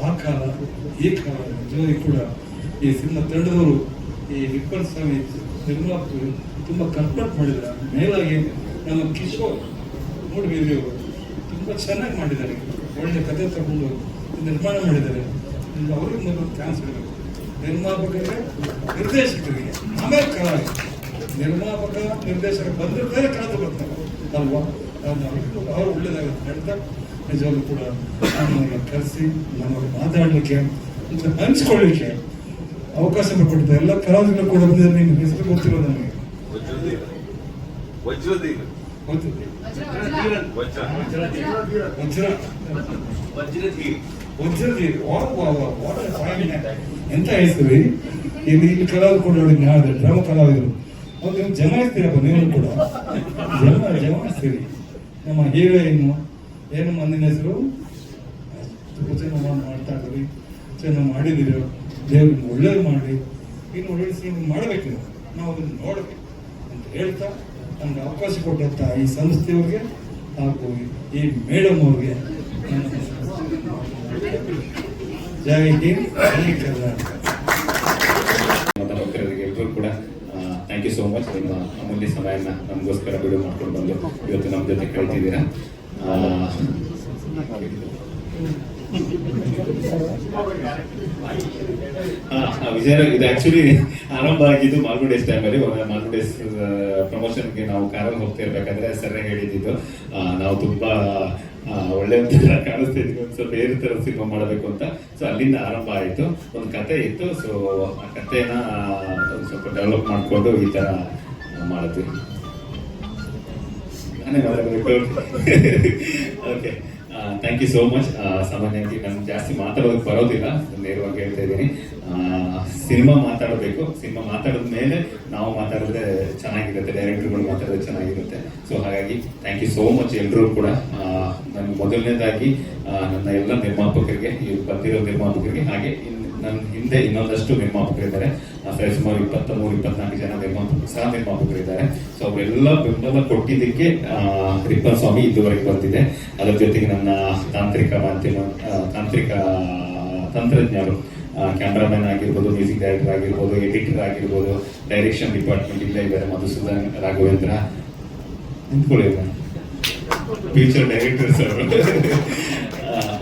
ಆ ಕಾಲ ಈ ಕಾಲ ನಿಜವಾಗಿ ಕೂಡ ಈ ಸಿನಿಮಾ ತಂಡದವರು ಈ ವಿಪ್ಪನ್ ಸ್ವಾಮಿ ನಿರ್ಮಾಪಕರು ತುಂಬ ಕಷ್ಟಪಟ್ಟು ಮಾಡಿದ್ದಾರೆ. ಮೇಲಾಗಿ ನಮ್ಮ ಕಿಶೋರ್ ಮೂಡಬಿದ್ರಿಯವರು ತುಂಬ ಚೆನ್ನಾಗಿ ಮಾಡಿದ್ದಾರೆ. ಒಳ್ಳೆ ಕಥೆ ತಗೊಂಡು ನಿರ್ಮಾಣ ಮಾಡಿದ್ದಾರೆ. ಅವ್ರಿಗೆ ಮೊದಲು ಚಾನ್ಸ್ ಇರಬೇಕು. ನಿರ್ಮಾಪಕರಿಗೆ, ನಿರ್ದೇಶಕರಿಗೆ, ಆಮೇಲೆ ಕಲಾವಿದ. ನಿರ್ಮಾಪಕ ನಿರ್ದೇಶಕ ಬಂದಿರ್ತಾರೆ ಕಳೆದು ಬರ್ತಾರೆ ಅಲ್ವಾ? ಅವ್ರು ಒಳ್ಳೇದಾಗುತ್ತೆ ಅಂತ ನಿಜವಾಗ್ಲೂ ಕೂಡ ನಮ್ಮನ್ನು ಕರೆಸಿ ನಮಗೆ ಮಾತಾಡಲಿಕ್ಕೆ ಹಂಚ್ಕೊಳ್ಳಿಕ್ಕೆ ಅವಕಾಶ ಮಾಡಿಕೊಡ್ತಾರೆ. ಎಲ್ಲ ಕಲಾವಿದರು ಕೂಡ ಬಂದಿದ್ದಾರೆ. ನಿಮ್ಮ ಹೆಸರು ಗೊತ್ತಿರೋದು ನನಗೆ. ವಜ್ರಧೀರ್ ಎಂತ ಹೆಸರು. ಇಲ್ಲಿ ಕಲಾವಿದರು ಕೂಡ ನೋಡಿ, ನಾಳೆ ಡ್ರಾಮಾ ಕಲಾವಿದರು ಅವ್ರು ನೀವು ಜಮಾಯಿಸ್ತೀರಪ್ಪ. ನೀವು ಕೂಡ ಜಮಾಯಿಸ್ತೀರಿ. ನಮ್ಮ ಹೀರೋಯಿನ್ ಏನು ಮಂದಿನ ಹೆಸರು ತುಂಬ ಚೆನ್ನಾಗಿ ಮಾಡ್ತಾ ಇದ್ದೀರಿ, ಚೆನ್ನಾಗಿ ಮಾಡಿದ್ದೀರಿ. ದೇವ್ರಿಗೆ ಒಳ್ಳೇದು ಮಾಡಿ ಇನ್ನು ಒಳ್ಳೆ ಸೀನ್ ಮಾಡಬೇಕು. ನೀವು ನಾವು ಅದನ್ನು ನೋಡಬೇಕು ಅಂತ ಹೇಳ್ತಾ ನಮ್ಗೆ ಅವಕಾಶ ಕೊಟ್ಟಂತ ಈ ಸಂಸ್ಥೆಯವ್ರಿಗೆ ಹಾಗೂ ಈ ಮೇಡಮ್ ಅವ್ರಿಗೆ ಜೈ ಹಿಂದ್, ಜೈ ಕರ್ನಾಟಕ. ಎಲ್ಲರೂ ಕೂಡ ಥ್ಯಾಂಕ್ ಯು ಸೋ ಮಚ್. ನಿಮ್ಮ ಅಮೂಲ್ಯ ಸಮಯನ ನಮಗೋಸ್ಕರ ಬಿಡುವು ಮಾಡ್ಕೊಂಡು ಬಂದು ಇವತ್ತು ನಮ್ಮ ಜೊತೆ ಕಳಿತಿದ್ದೀರಾ. ವಿಜಯ, ಇದು ಆಕ್ಚುಲಿ ಆರಂಭ ಆಗಿದ್ದು ಮಾಲ್ಗುಡ್ ಡೇಸ್ ಟೈಮಲ್ಲಿ. ಮಾಲ್ಗುಡ್ ಡೇಸ್ ಪ್ರಮೋಷನ್ಗೆ ನಾವು ಕಾರಲ್ಲಿ ಹೋಗ್ತಾ ಇರ್ಬೇಕಾದ್ರೆ ಸರ್ ಹೇಳಿದ್ದು ನಾವು ತುಂಬಾ ಒಳ್ಳೆ ಒಂಥರ ಕಾಣಿಸ್ತಾ ಇದ್ವಿ, ಒಂದು ಸ್ವಲ್ಪ ಬೇರೆ ತರ ಸಿನಿಮಾ ಮಾಡಬೇಕು ಅಂತ. ಸೊ ಅಲ್ಲಿಂದ ಆರಂಭ ಆಯಿತು. ಒಂದು ಕತೆ ಇತ್ತು. ಸೊ ಆ ಕಥೆನ ಒಂದು ಸ್ವಲ್ಪ ಡೆವಲಪ್ ಮಾಡಿಕೊಂಡು ಈ ತರ ಮಾಡಿದ್ವಿ. Okay, thank you so much. ಸಾಮಾನ್ಯವಾಗಿ ನಾನು ಜಾಸ್ತಿ ಮಾತಾಡೋದಕ್ಕೆ ಬರೋದಿಲ್ಲ, ನೇರವಾಗಿ ಹೇಳ್ತಾ ಇದ್ದೀನಿ. ಸಿನಿಮಾ ಮಾತಾಡಬೇಕು. ಸಿನಿಮಾ ಮಾತಾಡಿದ ಮೇಲೆ ನಾವು ಮಾತಾಡಿದ್ರೆ ಚೆನ್ನಾಗಿರುತ್ತೆ, ಡೈರೆಕ್ಟರ್ಗಳು ಮಾತಾಡಿದ್ರೆ ಚೆನ್ನಾಗಿರುತ್ತೆ. ಸೊ ಹಾಗಾಗಿ ಥ್ಯಾಂಕ್ ಯು ಸೋ ಮಚ್ ಎಲ್ಲರೂ ಕೂಡ. ನನ್ನ ಮೊದಲನೇದಾಗಿ ನನ್ನ ಎಲ್ಲ ನಿರ್ಮಾಪಕರಿಗೆ, ಬಂದಿರೋ ನಿರ್ಮಾಪಕರಿಗೆ, ಹಾಗೆ ನನ್ನ ಹಿಂದೆ ಇನ್ನೊಂದಷ್ಟು ನಿರ್ಮಾಪಕರಿದ್ದಾರೆ. ಸುಮಾರು 23-24 ಜನ ನಿರ್ಮಾಪಕರಿದ್ದಾರೆ. ಸೊ ಅವರೆಲ್ಲ ಬೆಂಬಲ ಕೊಟ್ಟಿದ್ದಕ್ಕೆ ರಿಪ್ಪನ್ ಸ್ವಾಮಿ ಇದುವರೆಗೆ ಬರ್ತಿದೆ. ಅದರ ಜೊತೆಗೆ ನನ್ನ ತಾಂತ್ರಿಕ ತಂತ್ರಜ್ಞರು, ಕ್ಯಾಮ್ರಾಮನ್ ಆಗಿರ್ಬೋದು, ಮ್ಯೂಸಿಕ್ ಡೈರೆಕ್ಟರ್ ಆಗಿರ್ಬೋದು, ಎಡಿಟರ್ ಆಗಿರ್ಬೋದು, ಡೈರೆಕ್ಷನ್ ಡಿಪಾರ್ಟ್ಮೆಂಟ್ ಇಲ್ಲ ಇದ್ದಾರೆ ಮಧುಸೂದನ್, ರಾಘವೇಂದ್ರ, ನಿಂತ್ಕೊಳ್ಳಿ, ಫ್ಯೂಚರ್ ಡೈರೆಕ್ಟರ್ಸ್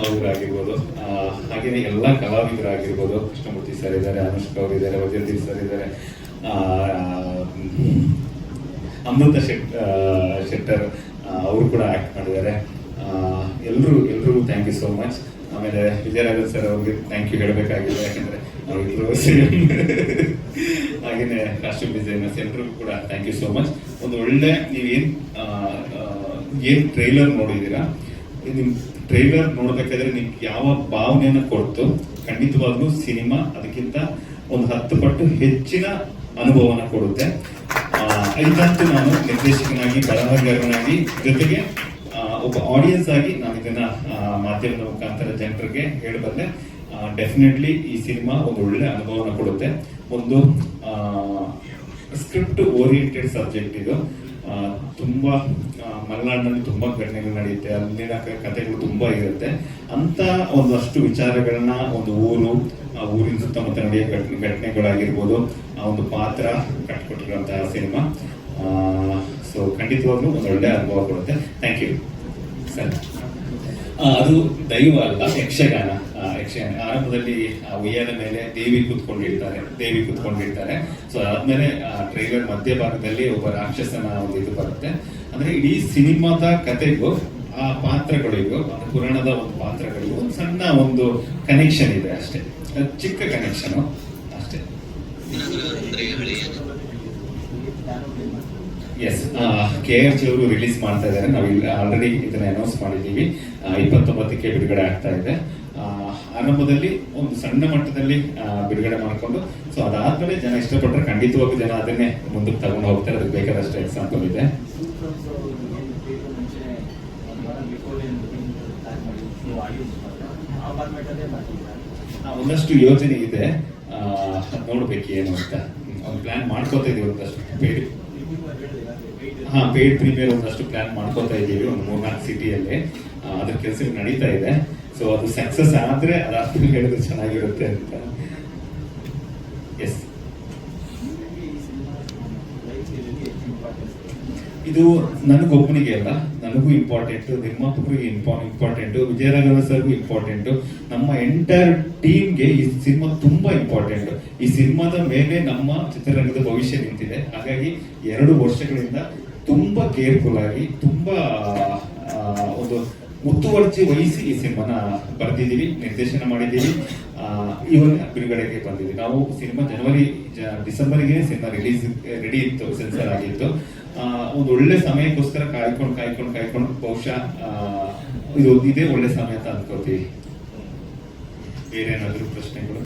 ಅವರಾಗಿರ್ಬೋದು. ಹಾಗೇನೆ ಎಲ್ಲ ಕಲಾವಿದರಾಗಿರ್ಬೋದು. ಕೃಷ್ಣಮೂರ್ತಿ ಸರ್ ಇದ್ದಾರೆ, ಅನುಷ್ಕಾ ಅವರು ಇದ್ದಾರೆ, ವಜ್ರದೀಪ್ ಸರ್ ಇದ್ದಾರೆ, ಅಮೃತ ಶೆಟ್ಟರ್ ಅವರು ಕೂಡ ಆಕ್ಟ್ ಮಾಡಿದ್ದಾರೆ. ಎಲ್ಲರೂ ಥ್ಯಾಂಕ್ ಯು ಸೋ ಮಚ್. ಆಮೇಲೆ ವಿಜಯರಾಘವ್ ಸರ್ ಅವ್ರಿಗೆ ಥ್ಯಾಂಕ್ ಯು ಹೇಳಬೇಕಾಗಿದೆ, ಯಾಕಂದ್ರೆ ಅವರಿಬ್ಬರು ಹಾಗೇನೆ ಕಾಸ್ಟ್ಯೂಮ್ ಡಿಸೈನರ್ಸ್ ಎಲ್ಲರಿಗೂ ಕೂಡ ಥ್ಯಾಂಕ್ ಯು ಸೋ ಮಚ್. ಒಂದು ಒಳ್ಳೆ ನೀವೇನ್ ಟ್ರೈಲರ್ ನೋಡಿದ್ದೀರಾ, ನಿಮ್ ಟ್ರೈಲರ್ ನೋಡ್ಬೇಕಾದ್ರೆ ನಿಮ್ಗೆ ಯಾವ ಭಾವನೆಯನ್ನ ಕೊಡ್ತು, ಖಂಡಿತವಾಗ್ಲೂ ಸಿನಿಮಾ ಅದಕ್ಕಿಂತ ಒಂದು 10 ಪಟ್ಟು ಹೆಚ್ಚಿನ ಅನುಭವನ ಕೊಡುತ್ತೆ. ಇದಂತೂ ನಾನು ನಿರ್ದೇಶಕನಾಗಿ, ಬರಹಗಾರನಾಗಿ, ಜೊತೆಗೆ ಒಬ್ಬ ಆಡಿಯನ್ಸ್ ಆಗಿ ನಾನು ಇದನ್ನ ಮಾಧ್ಯಮದ ಮುಖಾಂತರ ಜನರಿಗೆ ಹೇಳಬಲ್ಲೆ. ಡೆಫಿನೆಟ್ಲಿ ಈ ಸಿನಿಮಾ ಒಂದು ಒಳ್ಳೆ ಅನುಭವನ ಕೊಡುತ್ತೆ. ಒಂದು ಸ್ಕ್ರಿಪ್ಟ್ ಓರಿಯೆಂಟೆಡ್ ಸಬ್ಜೆಕ್ಟ್ ಇದು. ತುಂಬಾ ಮಲೆನಾಡಿನಲ್ಲಿ ತುಂಬಾ ಘಟನೆಗಳು ನಡೆಯುತ್ತೆ, ಅಲ್ಲಿನ ಕಥೆಗಳು ತುಂಬಾ ಇರುತ್ತೆ. ಅಂತ ಒಂದಷ್ಟು ವಿಚಾರಗಳನ್ನ ಒಂದು ಊರಿನ ಸುತ್ತಮುತ್ತ ನಡೆಯೋ ಘಟನೆಗಳಾಗಿರ್ಬೋದು, ಆ ಒಂದು ಪಾತ್ರ ಕಟ್ಟಿಕೊಟ್ಟಿರುವಂತಹ ಸಿನಿಮಾ. ಸೊ ಖಂಡಿತವಾಗ್ಲೂ ಒಂದು ಒಳ್ಳೆ ಅನುಭವ ಕೊಡುತ್ತೆ. Thank you sir. ಅದು ದೈವ ಅಲ್ಲ, ಯಕ್ಷಗಾನ. ಯಕ್ಷಗಾನ ಆರಂಭದಲ್ಲಿ ಉಯ್ಯಾಲ ಮೇಲೆ ದೇವಿ ಕೂತ್ಕೊಂಡಿರ್ತಾರೆ. ಸೊ ಆದ್ಮೇಲೆ ಟ್ರೈಲರ್ ಮಧ್ಯಭಾಗದಲ್ಲಿ ಒಬ್ಬ ರಾಕ್ಷಸನ ಒಂದು ಇದು ಬರುತ್ತೆ. ಅಂದ್ರೆ ಇಡೀ ಸಿನಿಮಾದ ಕಥೆಗೂ ಆ ಪಾತ್ರಗಳಿಗೂ ಪುರಾಣದ ಒಂದು ಪಾತ್ರಗಳಿಗೂ ಒಂದು ಸಣ್ಣ ಒಂದು ಕನೆಕ್ಷನ್ ಇದೆ ಅಷ್ಟೇ, ಚಿಕ್ಕ ಕನೆಕ್ಷನ್ ಅಷ್ಟೇ. ಎಸ್, KRG ಅವರು ರಿಲೀಸ್ ಮಾಡ್ತಾ ಇದ್ದಾರೆ. ನಾವು ಆಲ್ರೆಡಿ ಇದನ್ನ ಅನೌನ್ಸ್ ಮಾಡಿದ್ದೀವಿ. 29ಕ್ಕೆ ಬಿಡುಗಡೆ ಆಗ್ತಾ ಇದೆ. ಆರಂಭದಲ್ಲಿ ಒಂದು ಸಣ್ಣ ಮಟ್ಟದಲ್ಲಿ ಬಿಡುಗಡೆ ಮಾಡಿಕೊಂಡು, ಸೊ ಅದಾದ್ಮೇಲೆ ಜನ ಇಷ್ಟಪಟ್ಟರೆ ಖಂಡಿತವಾಗೂ ಜನ ಅದನ್ನೇ ಮುಂದಕ್ಕೆ ತಗೊಂಡು ಹೋಗ್ತಾರೆ. ಅದಕ್ಕೆ ಬೇಕಾದಷ್ಟು ಎಕ್ಸಾಂಪಲ್ ಇದೆ. ಒಂದಷ್ಟು ಯೋಜನೆ ಇದೆ, ನೋಡ್ಬೇಕು ಏನು ಅಂತ. ಒಂದು ಪ್ಲಾನ್ ಮಾಡ್ಕೋತಾ ಇದೀವಿ. ಒಂದಷ್ಟು ಪೇಯ್ಡ್ ಪ್ರೀಮಿಯರ್ ಒಂದಷ್ಟು ಪ್ಲಾನ್ ಮಾಡ್ಕೋತಾ ಇದೀವಿ, ಒಂದು 3-4 ಸಿಟಿಯಲ್ಲಿ. ಅದ್ರ ಕೆಲಸ ನಡೀತಾ ಇದೆ. ಸೊ ಅದು ಸಕ್ಸಸ್ ಆದ್ರೆ ಅದಾದ್ಮೇಲೆ ಹೇಳಿದ್ರೆ ಚೆನ್ನಾಗಿರುತ್ತೆ ಅಂತ. ಎಸ್, ಇದು ನನಗೊಬ್ಬನಿಗೆ ಅಲ್ಲ, ನನಗೂ ಇಂಪಾರ್ಟೆಂಟ್, ನಿರ್ಮಾಪಕರಿಗೆ ಇಂಪಾರ್ಟೆಂಟ್, ವಿಜಯರಾಘವ ಸರ್ಗೂ ಇಂಪಾರ್ಟೆಂಟ್, ನಮ್ಮ ಎಂಟೈರ್ ಟೀಮ್ಗೆ ಈ ಸಿನಿಮಾ ತುಂಬಾ ಇಂಪಾರ್ಟೆಂಟ್. ಈ ಸಿನಿಮಾದ ಮೇಲೆ ನಮ್ಮ ಚಿತ್ರರಂಗದ ಭವಿಷ್ಯ ನಿಂತಿದೆ. ಹಾಗಾಗಿ 2 ವರ್ಷಗಳಿಂದ ತುಂಬಾ ಕೇರ್ಫುಲ್ ಆಗಿ, ತುಂಬಾ ಒಂದು ಮುತುವರ್ಜಿ ವಹಿಸಿ ಈ ಸಿನಿಮಾನ ಬರೆದಿದ್ದೀವಿ, ನಿರ್ದೇಶನ ಮಾಡಿದ್ದೀವಿ. ಇವಾಗ ಬಿಡುಗಡೆಗೆ ಬಂದಿದ್ದೀವಿ. ನಾವು ಸಿನಿಮಾ ಡಿಸೆಂಬರ್ಗೆ ಸಿನಿಮಾ ರಿಲೀಸ್ ರೆಡಿ ಇತ್ತು, ಸೆನ್ಸರ್ ಆಗಿತ್ತು. ಒಂದು ಒಳ್ಳೆ ಸಮಯಕ್ಕೋಸ್ಕರ ಕಾಯ್ಕೊಂಡು ಬಹುಶಃ ಇದೇ ಒಳ್ಳೆ ಸಮಯ ಅಂತ ಅನ್ಕೋತೀವಿ. ಬೇರೆ ಏನಾದ್ರು ಪ್ರಶ್ನೆಗಳು?